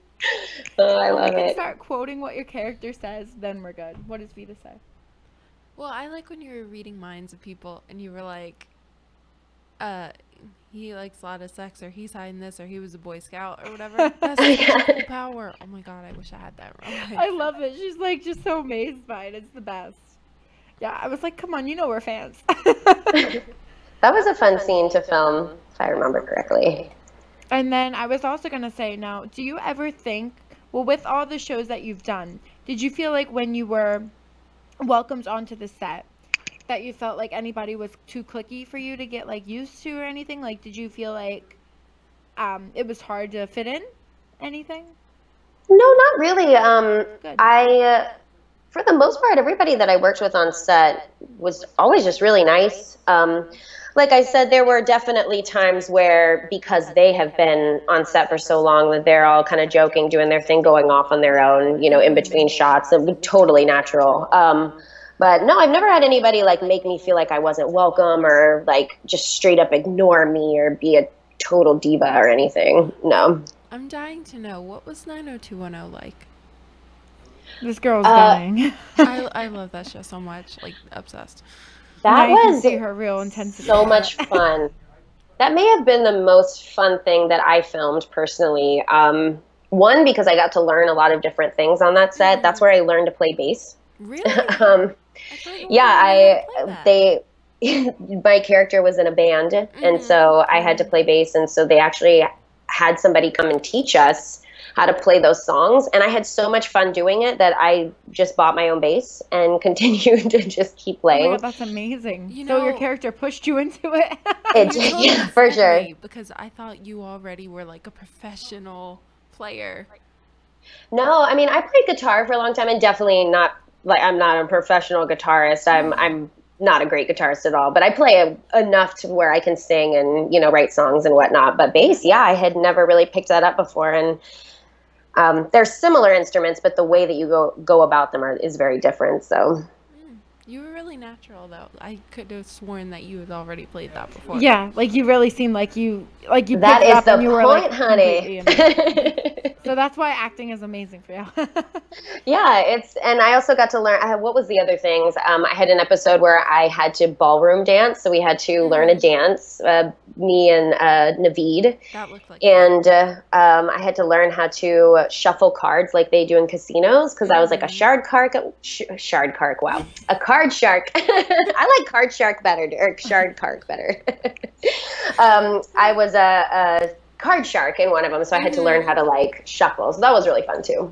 Oh, I love it. We can start quoting what your character says, then we're good. What does Vita say? Well, I like when you were reading minds of people and you were like, he likes a lot of sex, or he's hiding this, or he was a Boy Scout, or whatever. That's such a cool power. Oh my God, I wish I had that right. I love it. She's like just so amazed by it. It's the best. Yeah, I was like, come on, you know we're fans. That was a fun scene to film, if I remember correctly. And then I was also going to say, now, do you ever think, well, with all the shows that you've done, did you feel like when you were welcomed onto the set that you felt like anybody was too cliquey for you to get, like, used to or anything? Like, did you feel like it was hard to fit in anything? No, not really. For the most part, everybody that I worked with on set was always just really nice. Like I said, there were definitely times where, because they have been on set for so long, that they're all kind of joking, doing their thing, going off on their own, in between shots. It was totally natural. But no, I've never had anybody like make me feel like I wasn't welcome, or like just straight up ignore me or be a total diva or anything. No. I'm dying to know, what was 90210 like? This girl's dying. I love that show so much, like obsessed. That was her real intensity. So much fun. That may have been the most fun thing that I filmed personally. One, because I got to learn a lot of different things on that set. That's where I learned to play bass. Really? My character was in a band, and so I had to play bass, and so they actually had somebody come and teach us how to play those songs, and I had so much fun doing it that I just bought my own bass and continued to just keep playing. Oh my God, that's amazing. So your character pushed you into it. Yeah, for sure. Because I thought you already were like a professional player. No, I mean, I played guitar for a long time, and definitely not like, I'm not a professional guitarist. I'm not a great guitarist at all, but I play enough to where I can sing and write songs and whatnot. But bass, yeah, I had never really picked that up before, and they're similar instruments, but the way that you go about them is very different. So you were really natural, though. I could have sworn that you had already played that before. Yeah, like you really seemed like you that is the point, honey. So that's why acting is amazing for you. Yeah, and I also got to learn, what was the other things? I had an episode where I had to ballroom dance, so we had to learn a dance, me and Naveed. That looked like and I had to learn how to shuffle cards like they do in casinos, because I was like a card shark, wow. A card shark. I like card shark better, or shard shark better. I was a card shark in one of them, so I had to learn how to like shuffle, so that was really fun too.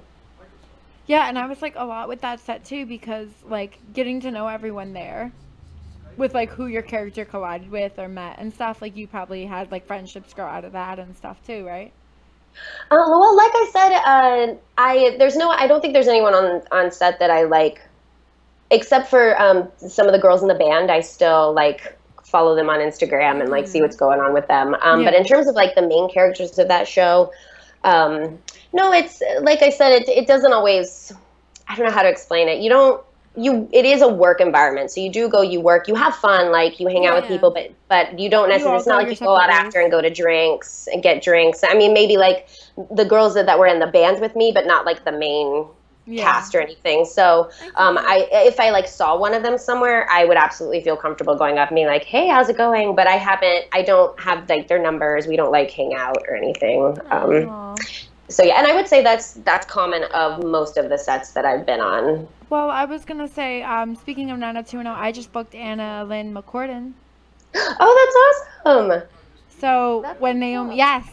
Yeah, and I was like a lot with that set too, because like getting to know everyone there with like who your character collided with or met and stuff, like you probably had like friendships grow out of that and stuff too, right? Well, like I said, I don't think there's anyone on set that I like, except for some of the girls in the band. I still like follow them on Instagram and like see what's going on with them. But in terms of like the main characters of that show, no, it's like I said, it doesn't always, I don't know how to explain it. It is a work environment. So you work, you have fun, like you hang out with people, but you don't necessarily, it's not like you go out after and go to drinks and get drinks. I mean, maybe like the girls that were in the band with me, but not like the main cast or anything. So if I like saw one of them somewhere, I would absolutely feel comfortable going up and being like, hey, how's it going? But I don't have like their numbers. We don't like hang out or anything. So yeah, and I would say that's common of most of the sets that I've been on. Well, I was gonna say, speaking of 90210, I just booked Anna Lynn McCorden. Oh, that's awesome. So when Naomi, yes.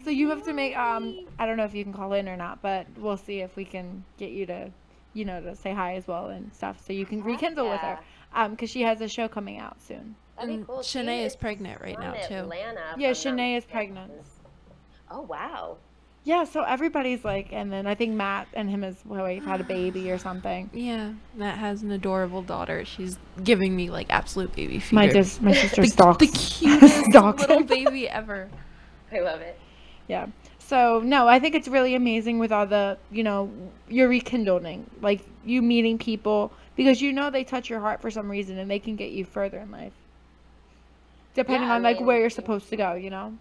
So you have to make, I don't know if you can call in or not, but we'll see if we can get you to you know, to say hi as well and stuff. So you can rekindle with her. Because she has a show coming out soon. That'd be cool. Shanae is pregnant right now, too. Atlanta, yeah, Shanae is pregnant. Oh, wow. Yeah, so everybody's like, and then I think Matt and him his wife had a baby or something. Yeah, Matt has an adorable daughter. She's giving me like absolute baby fever. My sister stalks. The cutest little baby ever. I love it. Yeah. So, no, I think it's really amazing with all the, you know, you're rekindling. Like, you meeting people because you know they touch your heart for some reason and they can get you further in life. Depending on, like, where you're supposed to go, you know?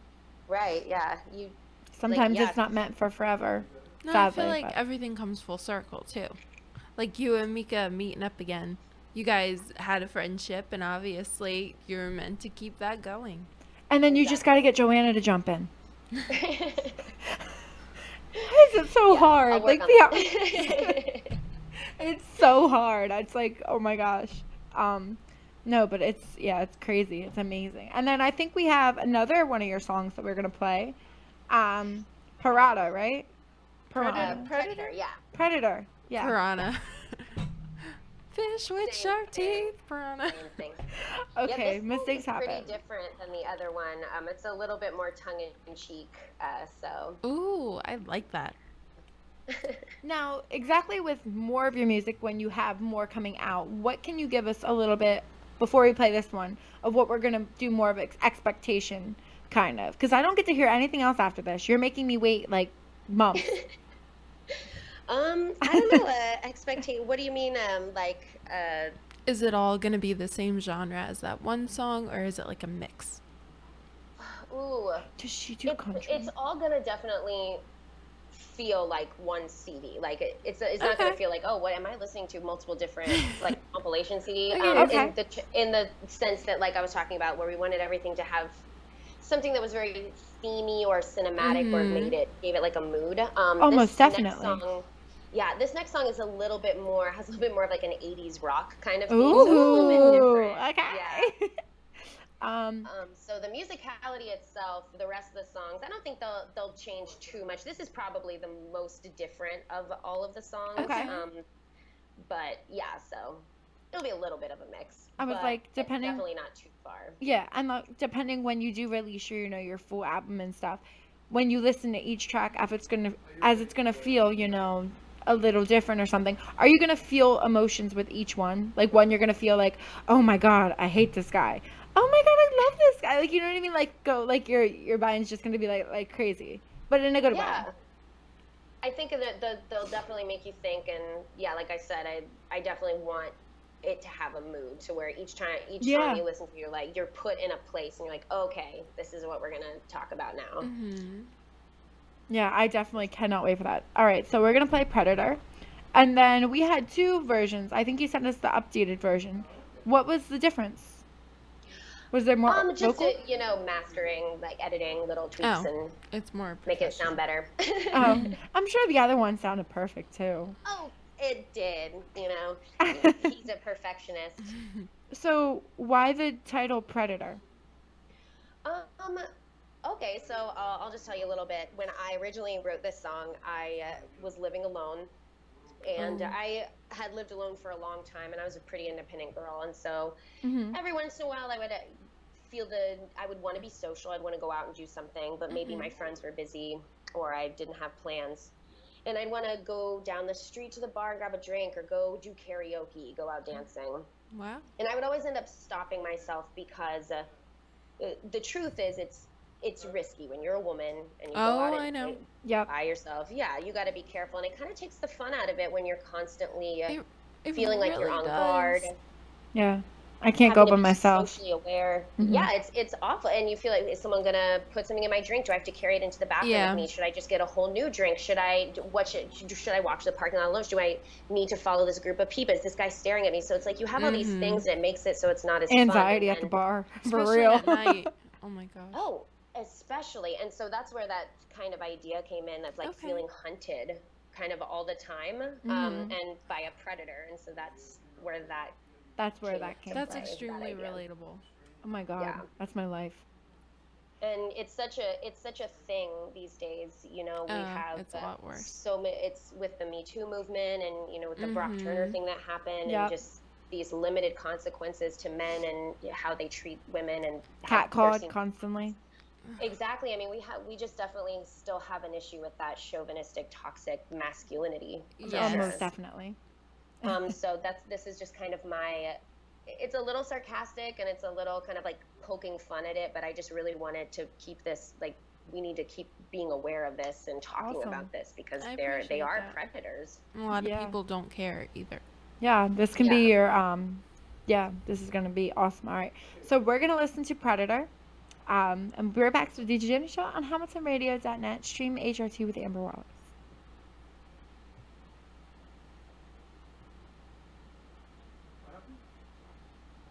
Right, yeah. Sometimes it's not meant for forever. No, sadly, I feel like everything comes full circle, too. Like, you and Mika meeting up again. You guys had a friendship, and obviously you're meant to keep that going. And then you just got to get Joanna to jump in. It's so hard. Like, it's so hard. It's like, oh my gosh. No, but it's crazy. It's amazing. And then I think we have another one of your songs that we're gonna play. Parada, right? Predator, yeah. Predator, yeah. Piranha. Fish with sharp teeth, piranha. Okay, mistakes happen. It's pretty different than the other one. It's a little bit more tongue-in-cheek, so. Ooh, I like that. Now, exactly with more of your music, when you have more coming out, what can you give us a little bit, before we play this one, of what we're going to do more of expectation, kind of? Because I don't get to hear anything else after this. You're making me wait, like, months. I don't know, what do you mean, Is it all gonna be the same genre as that one song, or is it like a mix? Ooh. Does she do country? It's all gonna definitely feel like one CD. Like, it's not gonna feel like, oh, what am I listening to? Multiple different, like, compilation CD. In the sense that, like I was talking about, where we wanted everything to have something that was very themey or cinematic, or gave it like a mood. Most definitely. This next song is has a little bit more of like an 80s rock kind of theme. Ooh, so it's a little bit different. Okay. Yeah. So the musicality itself, the rest of the songs, I don't think they'll change too much. This is probably the most different of all of the songs. Okay. But yeah, so it'll be a little bit of a mix. I was like, depending, definitely not too far. Yeah, and depending when you do release your, your full album and stuff, when you listen to each track, as it's gonna feel, a little different or something, are you gonna feel emotions with each one? Like, one you're gonna feel like, oh my god, I hate this guy. Oh my god, I love this guy. Like, you know what I mean? Like, your mind's just gonna be like crazy, but in a good way. I think that they'll definitely make you think, and like I said, I definitely want it to have a mood to where each song you listen to, you're put in a place and you're like, okay, this is what we're gonna talk about now. Yeah, I definitely cannot wait for that. All right, so we're gonna play Predator, and then we had two versions. I think you sent us the updated version. What was the difference? Was there more just vocal? Mastering, like editing little tweaks and it's more make it sound better. I'm sure the other one sounded perfect too. Oh, it did. He's a perfectionist. So why the title Predator? Okay, so I'll just tell you a little bit. When I originally wrote this song, I was living alone, and I had lived alone for a long time, and I was a pretty independent girl, and so every once in a while I would feel I would want to be social, I'd want to go out and do something, but maybe my friends were busy or I didn't have plans, and I'd want to go down the street to the bar and grab a drink or go do karaoke, go out dancing. Wow. And I would always end up stopping myself because the truth is it's risky when you're a woman and you go out by yourself. Yeah, you got to be careful, and it kind of takes the fun out of it when you're constantly feeling like you're on guard. Yeah, I can't go by myself. Socially aware. Yeah, it's awful, and you feel like, is someone gonna put something in my drink? Do I have to carry it into the bathroom with me? Should I just get a whole new drink? Should I watch the parking lot alone? Do I need to follow this group of people? Is this guy staring at me? So it's like you have all these things that makes it so it's not as anxiety fun, at the bar for especially real. At night. Oh my gosh. Oh, especially. And so that's where that kind of idea came in, of like feeling hunted kind of all the time, and by a predator. And so that's where that came That's from. extremely relatable. Oh my god, that's my life. And it's such a thing these days, you know. We have it's a lot worse. So it's with the Me Too movement, and you know, with the Brock Turner thing that happened, and just these limited consequences to men and how they treat women and catcalled constantly. Exactly. I mean, we just definitely still have an issue with that chauvinistic, toxic masculinity. Yeah, most definitely. So this is just kind of my. It's a little sarcastic and it's a little kind of like poking fun at it, but I just really wanted to keep this, like, we need to keep being aware of this and talking about this, because they are predators. A lot of people don't care either. Yeah, this can be your this is gonna be awesome. All right, so we're gonna listen to Predator, and we're back to the DJ Jenny Show on HamiltonRadio.net. Stream HRT with Amber Wallace.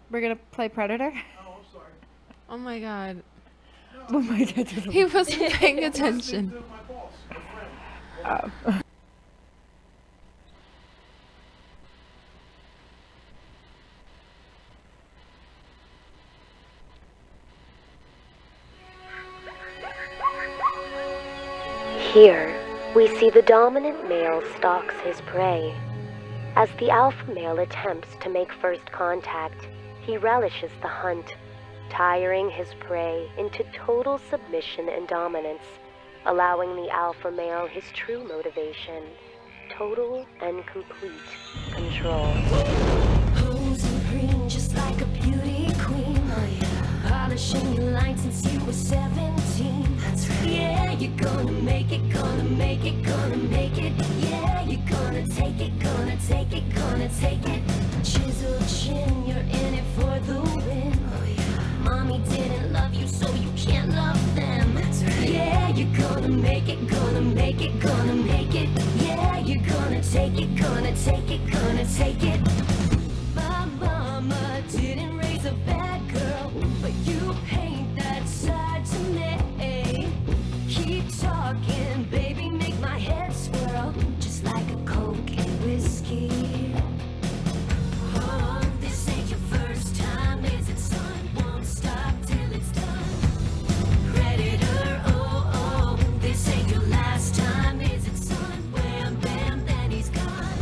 We're gonna play Predator. Oh, I'm sorry. Oh my god. Oh my god. He wasn't paying attention. My boss, my friend. Oh. Here, we see the dominant male stalks his prey. As the alpha male attempts to make first contact, he relishes the hunt, tiring his prey into total submission and dominance, allowing the alpha male his true motivation, total and complete control. Pose and green just like a beauty queen. Oh yeah. Polishing your line since you were 17. That's right. Yeah, you're gonna make it, gonna make it, gonna make it. Yeah, you're gonna take it, gonna take it, gonna take it. Chisel chin, you're in it for the win. Oh yeah. Mommy didn't love you, so you can't love them. That's right. Yeah, you're gonna make it, gonna make it, gonna make it. Yeah, you're gonna take it, gonna take it, gonna take it. My mama didn't raise a bad girl, but you paint that side to me. Keep talking, baby, make my head swirl, just like a Coke and whiskey. Oh, this ain't your first time, is it, son? Won't stop till it's done. Predator, oh, oh, this ain't your last time, is it, son? Wham, bam, then he's gone.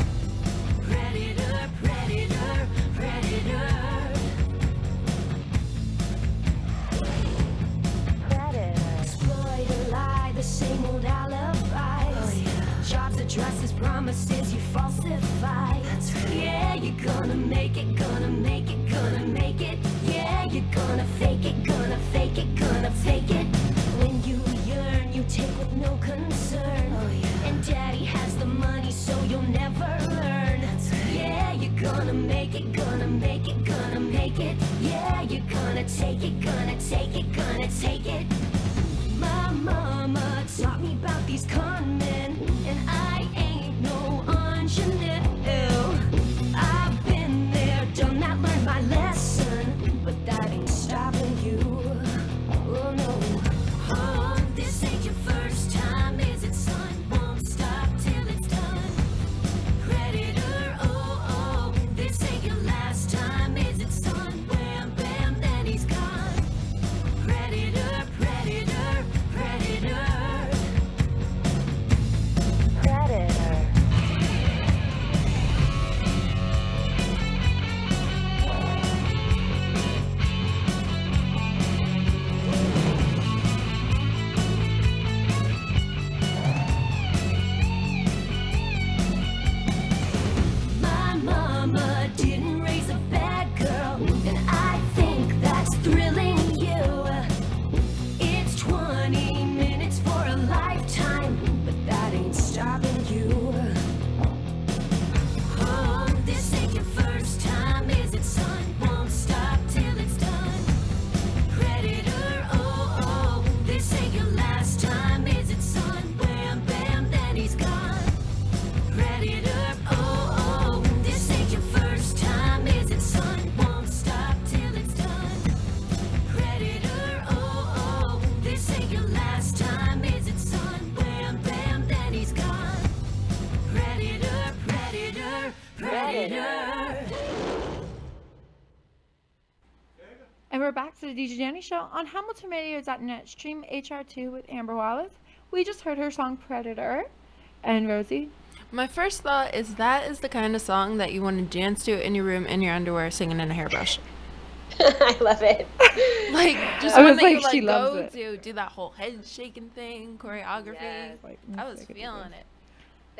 Predator, predator, predator. Exploit a lie, the same old alibis. Oh, yeah. Jobs, addresses, promises you falsify. That's right. Yeah, you're gonna make it, gonna make it, gonna make it. Yeah, you're gonna fake it, gonna fake it, gonna fake it. When you yearn, you take with no concern. Oh, yeah. And daddy has the money, so you'll never learn. That's right. Yeah, you're gonna make it, gonna make it, gonna make it. Yeah, you're gonna take it, gonna take it, gonna take it. My mama taught me about these con men, and I ain't no ingenue. I've been there, done that, learned my lesson, but that ain't stopping you. Oh no. Oh, this ain't your first time, is it, son? Won't stop till it's done. Predator, oh, oh, this ain't your last time, is it, son? Wham, bam, then he's gone. Predator, predator, predator. we're back to the DJ Dani Show on HamiltonRadio.net. Stream HR2 with Amber Wallace. We just heard her song Predator. And Rosie? My first thought is that is the kind of song that you want to dance to in your room in your underwear singing in a hairbrush. I love it. Like, just I one was that like, you like she go loves to do that whole head shaking thing, choreography. Yes. I was feeling it.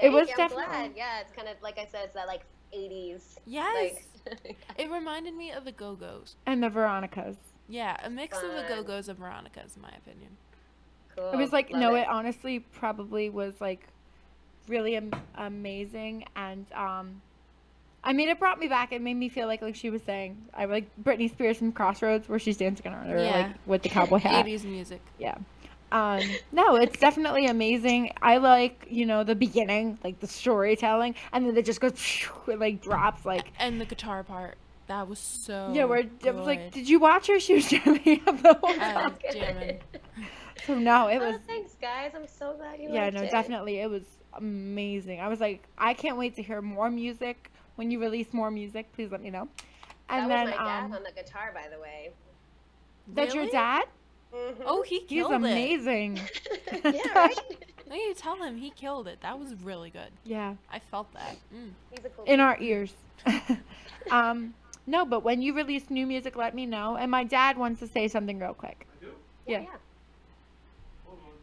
It was I'm definitely- glad. Yeah, it's kind of like I said, it's that like 80s. Yes. Like, It reminded me of the Go-Go's. And the Veronicas. Yeah, a mix of the Fun. Go-Go's and Veronica's, in my opinion. cool. It was like, Love no, it. it honestly probably was like really amazing. And I mean, it brought me back. It made me feel like she was saying, I like Britney Spears from Crossroads where she's dancing on her, Yeah. like with the cowboy hat. 80s music. Yeah. No, it's definitely amazing. I like, the beginning, like the storytelling, and then it just goes, it like drops, like. And the guitar part. That was so Yeah, where good. it was like, did you watch her? She was jamming up the whole I time. was jamming. So no, it was. Oh, thanks, guys. I'm so glad you Yeah, liked no, it. definitely, it was amazing. I was like, I can't wait to hear more music. When you release more music, please let me know. And That then, was my dad on the guitar, by the way. that's your Really? dad? Mhm. Oh, he He's killed it. amazing. yeah, right? No, you tell him he killed it. That was really good. Yeah, I felt that. He's a cool in our ears. No, but when you release new music, let me know. And my dad wants to say something real quick. I do? Yeah. yeah.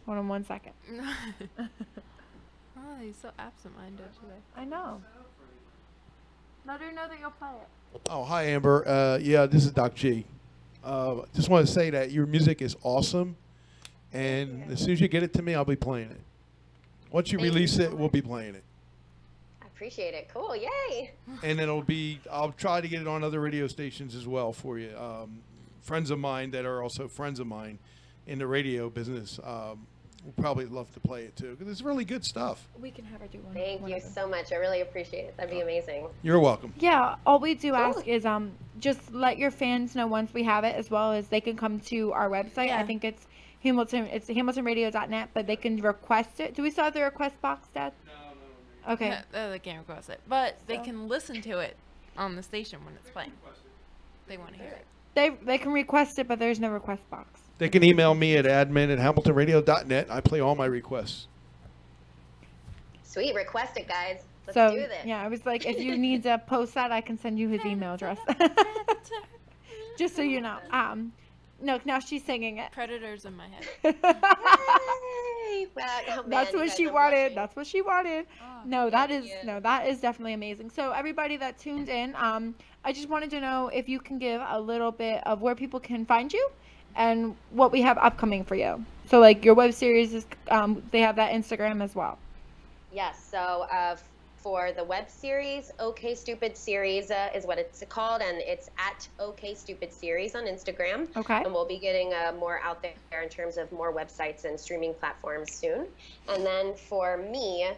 Hold on 1 second. Oh, he's so absent-minded today. I know. Let her know that you'll play it. Oh, hi, Amber. Yeah, this is Doc G. Just want to say that your music is awesome, and as soon as you get it to me, I'll be playing it. Once you Thank you release so it, we'll be playing it. I appreciate it. Cool. Yay. And I'll try to get it on other radio stations as well for you. Friends of mine that are also friends of mine in the radio business will probably love to play it too, because it's really good stuff. We can have her do one. Thank one you of them. so much. I really appreciate it. That'd be amazing. You're welcome. Yeah, all we do Cool. ask is just let your fans know once we have it, as well as they can come to our website. Yeah. I think it's HamiltonRadio.net, but they can request it. Do we still have the request box, Dad? No. Okay. They can't request it, but they So- can listen to it on the station when it's playing. They want to hear it. They can request it, but there's no request box. They can email me at admin@hamiltonradio.net. I play all my requests. Sweet. Request it, guys. Let's So do this. yeah, I was like, if you need to post that, I can send you his email address. Just so you know. No, now she's singing it. Predators in my head. Yay. Wow. Oh, man, That's you what guys she are wanted. blushing. That's what she wanted. Oh, No, that thank is you. that is definitely amazing. So everybody that tuned in, I just wanted to know if you can give a little bit of where people can find you and what we have upcoming for you. So like your web series is they have that Instagram as well. Yes. So for the web series, OK Stupid Series is what it's called, and it's at OK Stupid Series on Instagram. Okay. And we'll be getting more out there in terms of more websites and streaming platforms soon. And then for me,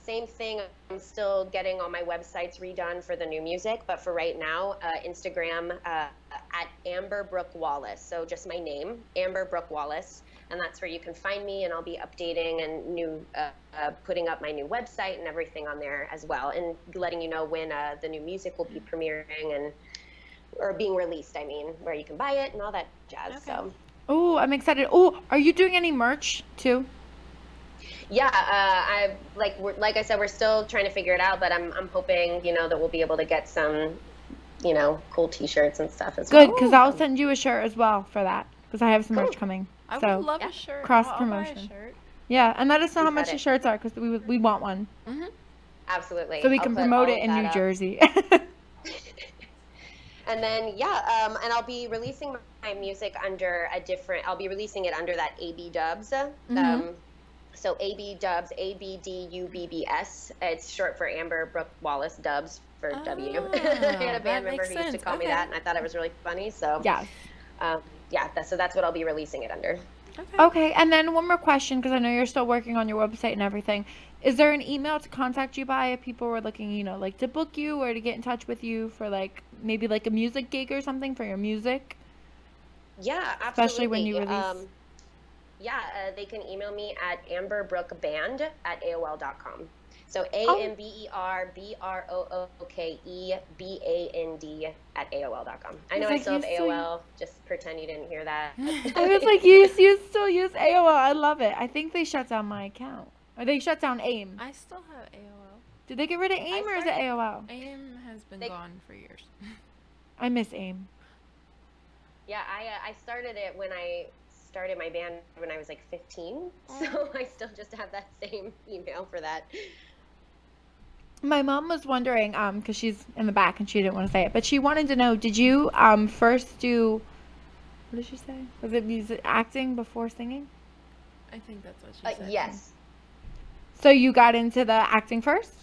same thing. I'm still getting all my websites redone for the new music, but for right now, Instagram at Amber Brooke Wallace. So just my name, Amber Brooke Wallace. And that's where you can find me, and I'll be updating and putting up my new website and everything on there as well, and letting you know when the new music will be premiering or being released. I mean, where you can buy it and all that jazz. Okay. So Oh, I'm excited. Oh, are you doing any merch too? yeah, like I said, we're still trying to figure it out, but I'm hoping that we'll be able to get some cool T-shirts and stuff as well. Good, because I'll send you a shirt as well for that, because I have some merch Cool. coming. I So, would love yeah. a shirt. Cross I'll buy promotion. a shirt. Yeah, and let us know You how got much the it. shirts are, because we want one, Absolutely. so we I'll can put promote all it of in that New up. Jersey. And then, and I'll be releasing my music under I'll be releasing it under that AB Dubs. So AB Dubs, ABDUBBS. It's short for Amber Brooke Wallace Dubs for W. I had a that band member makes who used to sense. call me Okay. that, and I thought it was really funny. So, Yes. so that's what I'll be releasing it under. Okay, and then one more question, because I know you're still working on your website and everything. Is there an email to contact you by if people were looking, like to book you or to get in touch with you for maybe a music gig or something for your music? Yeah, absolutely. Especially when you release. They can email me at amberbrookband@aol.com. So AMBERBROOKEBAND at AOL.com. I know I still have AOL. Just pretend you didn't hear that. I was like, you still use AOL. I love it. I think they shut down my account. Or they shut down AIM. I still have AOL. Did they get rid of AIM or is it AOL? AIM has been gone for years. I miss AIM. Yeah, I started it when I started my band when I was like 15. So I still just have that same email for that. My mom was wondering, because she's in the back and she didn't want to say it, but she wanted to know, did you first do, what did she say? Was it music acting before singing? I think that's what she said. Yes. So you got into the acting first?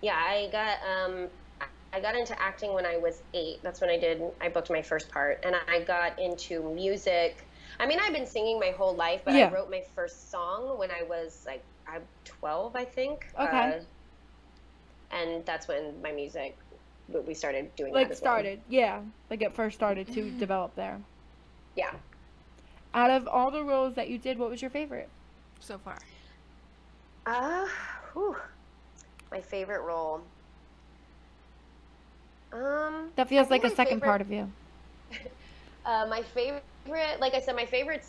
Yeah, I got into acting when I was 8. That's when I booked my first part, and I got into music. I mean, I've been singing my whole life, but I wrote my first song when I was like 12, I think. Okay. And that's when my music, we started doing like that as started, well. Yeah. Like it first started to develop there. Yeah. Out of all the roles that you did, what was your favorite so far? My favorite role. That feels like a second part of you. My favorite, like I said, my favorite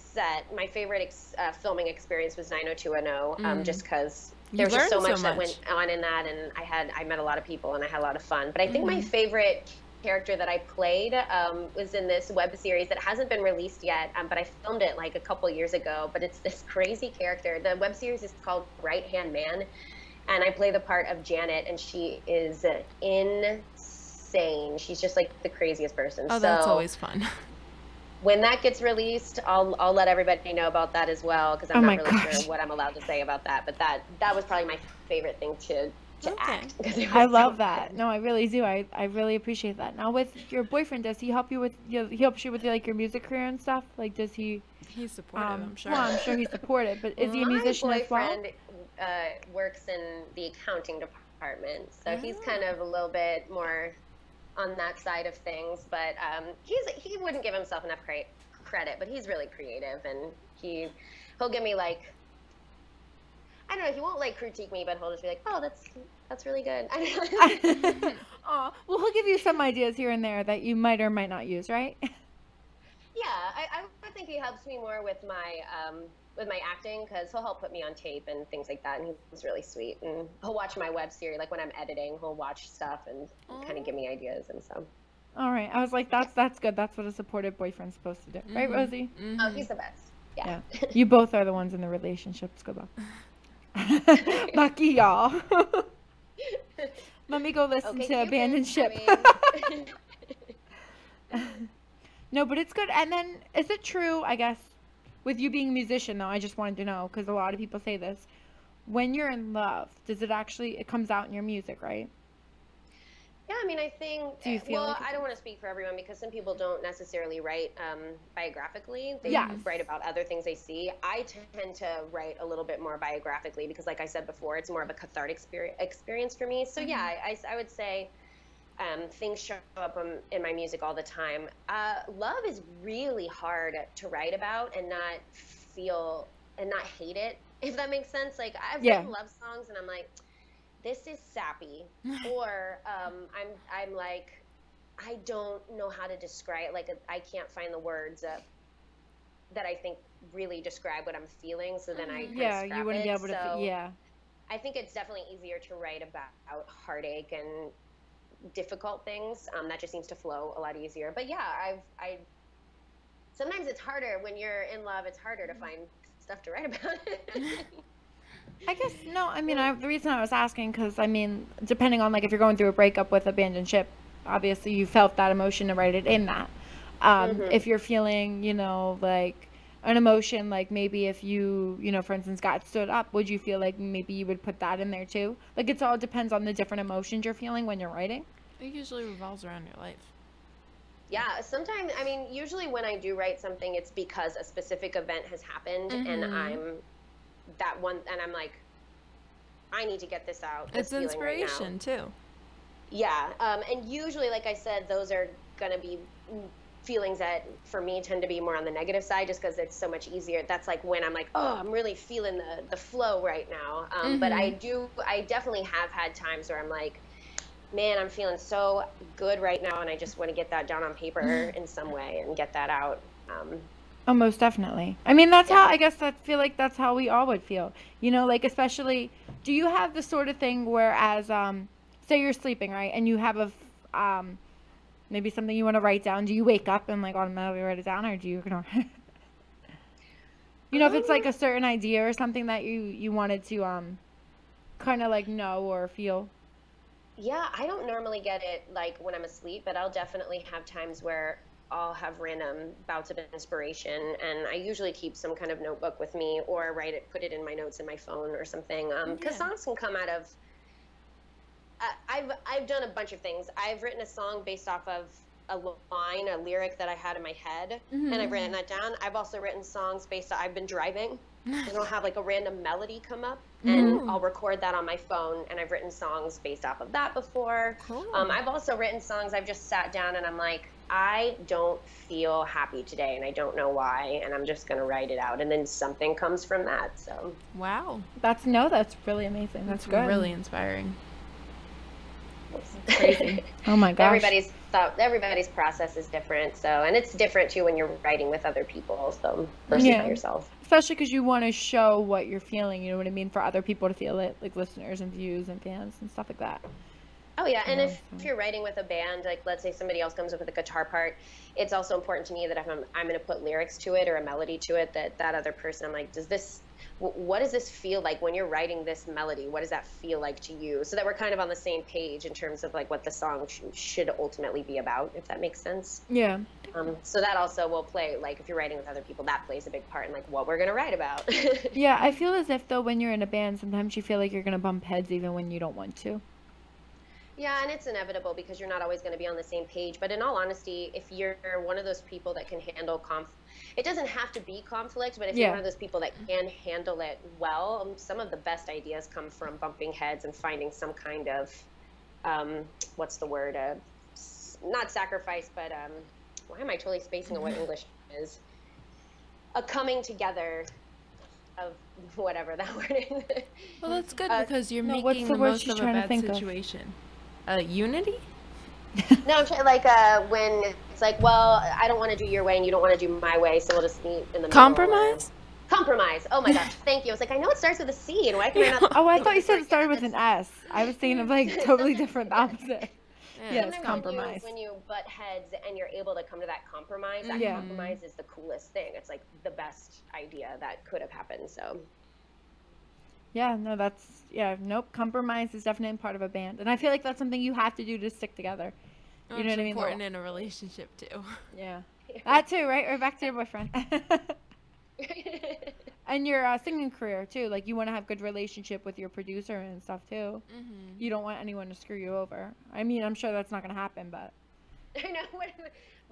filming experience was 90210, just because there was just so much that went on in that, and I met a lot of people, and I had a lot of fun. But I think my favorite character that I played was in this web series that hasn't been released yet, but I filmed it like a couple years ago. But it's this crazy character. The web series is called Right Hand Man, and I play the part of Janet, and she is insane. She's just like the craziest person. Oh, that's always fun. When that gets released, I'll let everybody know about that as well, because I'm not really sure what I'm allowed to say about that. But that was probably my favorite thing to act. I love that. No, I really do. I really appreciate that. Now, with your boyfriend, does he help you with he helps you with like your music career and stuff? Like, does he? He's supportive, I'm sure. Well, I'm sure he's supportive. But is he a musician as well? My boyfriend works in the accounting department, so he's kind of a little bit more on that side of things, but he wouldn't give himself enough credit, but he's really creative, and he'll give me like, I don't know, he won't like critique me, but he'll just be like, oh, that's really good. Aw, well, he'll give you some ideas here and there that you might or might not use, right? Yeah, I think he helps me more with my acting, because he'll help put me on tape and things like that, and he's really sweet. And he'll watch my web series, like when I'm editing, he'll watch stuff and kind of give me ideas and so. All right, I was like, that's good. That's what a supportive boyfriend's supposed to do, right, Rosie? Oh, he's the best. Yeah. You both are the ones in the relationships. Good luck. Lucky y'all. Let me go listen to Abandoned Ship. No, but it's good. And then, is it true, I guess, with you being a musician, though, I just wanted to know, because a lot of people say this, when you're in love, it comes out in your music, right? Yeah, I mean, I think, I don't want to speak for everyone, because some people don't necessarily write biographically. They write about other things they see. I tend to write a little bit more biographically, because like I said before, it's more of a cathartic experience for me. So yeah, I would say things show up in my music all the time. Love is really hard to write about and not feel and not hate it, if that makes sense. Like, I've written love songs and I'm like, this is sappy, or I'm like, I don't know how to describe, like, I can't find the words that I think really describe what I'm feeling, so then I kind of scrap you wouldn't it. be able to I think it's definitely easier to write about heartache and difficult things. That just seems to flow a lot easier. But yeah, I sometimes it's harder when you're in love. It's harder to find stuff to write about. I guess no. I mean, the reason I was asking, because I mean, depending on like if you're going through a breakup with Abandoned Ship, obviously you felt that emotion to write it in that. If you're feeling, like an emotion, like maybe if you, for instance, got stood up, would you feel like maybe you would put that in there too? Like, it all depends on the different emotions you're feeling when you're writing. It usually revolves around your life. Yeah, sometimes, I mean, usually when I do write something, it's because a specific event has happened, and I'm like, I need to get this out. It's inspiration too. Yeah, and usually, like I said, those are gonna be feelings that for me tend to be more on the negative side, just because it's so much easier. That's like when I'm like, oh, I'm really feeling the flow right now. But I definitely have had times where I'm like, man, I'm feeling so good right now, and I just want to get that down on paper in some way and get that out. Oh, most definitely. I mean, that's how, I guess I feel like that's how we all would feel. You know, like, especially, do you have the sort of thing where as, say you're sleeping, right, and you have maybe something you want to write down, do you wake up and, like, automatically write it down, or do you ignore it? You know, if it's, like, a certain idea or something that you wanted to, kind of, like, know or feel? Yeah, I don't normally get it, like, when I'm asleep, but I'll definitely have times where I'll have random bouts of inspiration, and I usually keep some kind of notebook with me or put it in my notes in my phone or something. Because songs can come out of. I've done a bunch of things. I've written a song based off of a lyric that I had in my head, and I've written that down. I've also written songs based on, I've been driving, and I'll have like a random melody come up, and I'll record that on my phone, and I've written songs based off of that before. Cool. I've also written songs, I've just sat down and I'm like, I don't feel happy today, and I don't know why, and I'm just going to write it out, and then something comes from that. So wow, that's really amazing. That's good. Really inspiring. Crazy. Oh my gosh. Everybody's process is different, so, and it's different too when you're writing with other people, so versus by yourself. Especially because you want to show what you're feeling, you know what I mean, for other people to feel it, like listeners and views and fans and stuff like that. Oh yeah, and if you're writing with a band, like let's say somebody else comes up with a guitar part, it's also important to me that if I'm going to put lyrics to it or a melody to it, that other person, I'm like, what does this feel like when you're writing this melody? What does that feel like to you? So that we're kind of on the same page in terms of like what the song should ultimately be about, if that makes sense. Yeah. So that also will play, like if you're writing with other people, that plays a big part in like what we're going to write about. Yeah, I feel as if though when you're in a band, sometimes you feel like you're going to bump heads even when you don't want to. Yeah, and it's inevitable because you're not always going to be on the same page. But in all honesty, if you're one of those people that can handle it doesn't have to be conflict, but if you're one of those people that can handle it well, some of the best ideas come from bumping heads and finding some kind of, what's the word? Not sacrifice, but why am I totally spacing on what English is? A coming together of whatever that word is. Well, that's good because you're making the most of a bad situation. Unity? No, I'm trying, like when it's like, well, I don't want to do your way and you don't want to do my way, so we'll just meet in the middle. Compromise? Compromise. Oh my gosh, thank you. I was like, I know it starts with a C, and why can I not? Oh, I thought you said it started with an S. I was thinking of like totally different, the opposite. Yes, compromise. When you butt heads and you're able to come to that compromise, compromise is the coolest thing. It's like the best idea that could have happened. So. Yeah, no, compromise is definitely part of a band. And I feel like that's something you have to do to stick together. You know what I mean? It's important in a relationship, too. Yeah. That too, right? Or back to your boyfriend. And your singing career, too. Like, you want to have good relationship with your producer and stuff, too. Mm-hmm. You don't want anyone to screw you over. I mean, I'm sure that's not going to happen, but... I know.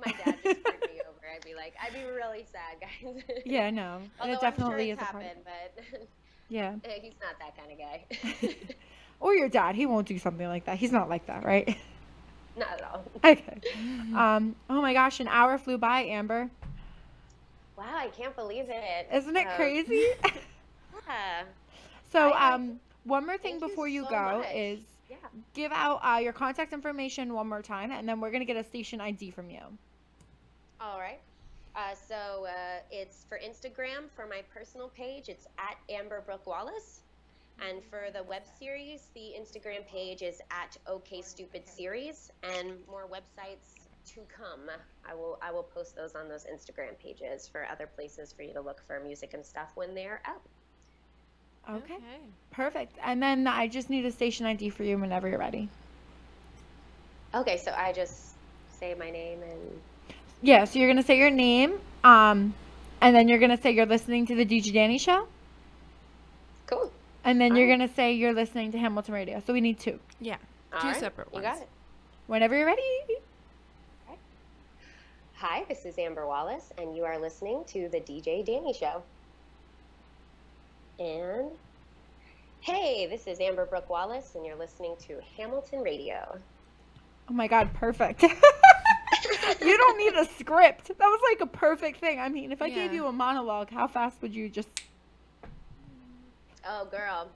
My dad just screwed me over. I'd be really sad, guys. Yeah, I know. Although it definitely I'm sure is happened, but... Yeah. He's not that kind of guy. Or your dad. He won't do something like that. He's not like that, right? Not at all. Okay. Oh my gosh, an hour flew by, Amber. Wow, I can't believe it. Isn't it crazy? Yeah. So, one more thing before you go is give out your contact information one more time, and then we're going to get a station ID from you. All right. So it's for Instagram, for my personal page, it's at Amber Brooke Wallace. And for the web series, the Instagram page is at OK Stupid Series, and more websites to come. I will post those on those Instagram pages for other places for you to look for music and stuff when they're out. Okay. Perfect. And then I just need a station ID for you whenever you're ready. Okay, so I just say my name and... Yeah, so you're going to say your name, and then you're going to say you're listening to the DJ Dani Show. Cool. And then you're going to say you're listening to Hamilton Radio. So we need two. Yeah, two separate ones. You got it. Whenever you're ready. Okay. Hi, this is Amber Wallace, and you are listening to the DJ Dani Show. And hey, this is Amber Brooke Wallace, and you're listening to Hamilton Radio. Oh my God, perfect. You don't need a script. That was like a perfect thing. I mean, if I gave you a monologue, how fast would you just... Oh, girl.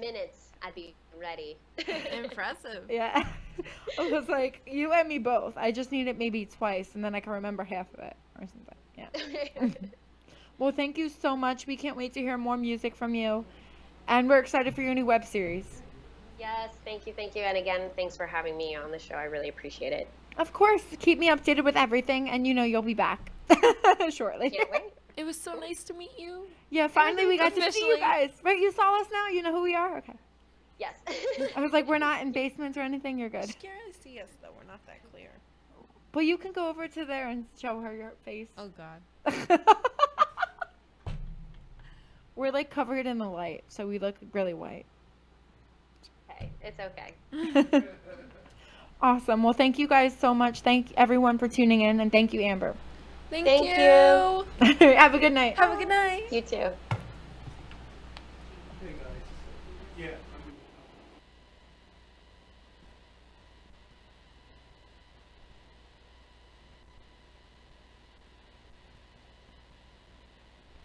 Minutes, I'd be ready. Impressive. Yeah. I was like, you and me both. I just need it maybe twice, and then I can remember half of it or something. Yeah. Well, thank you so much. We can't wait to hear more music from you. And we're excited for your new web series. Yes, thank you. And again, thanks for having me on the show. I really appreciate it. Of course. Keep me updated with everything, and you'll be back shortly. Can't wait. It was so nice to meet you. Yeah, finally we got to see you guys. Right, you saw us now? You know who we are? Okay. Yes. I was like, we're not in basements or anything. You're good. She can't really see us, though. We're not that clear. Well, you can go over to there and show her your face. Oh, God. We're, like, covered in the light, so we look really white. Okay, it's okay. Awesome. Well, thank you guys so much. Thank everyone for tuning in, and thank you, Amber. Thank you. Have a good night. Have a good night. You too. Hey guys. Yeah.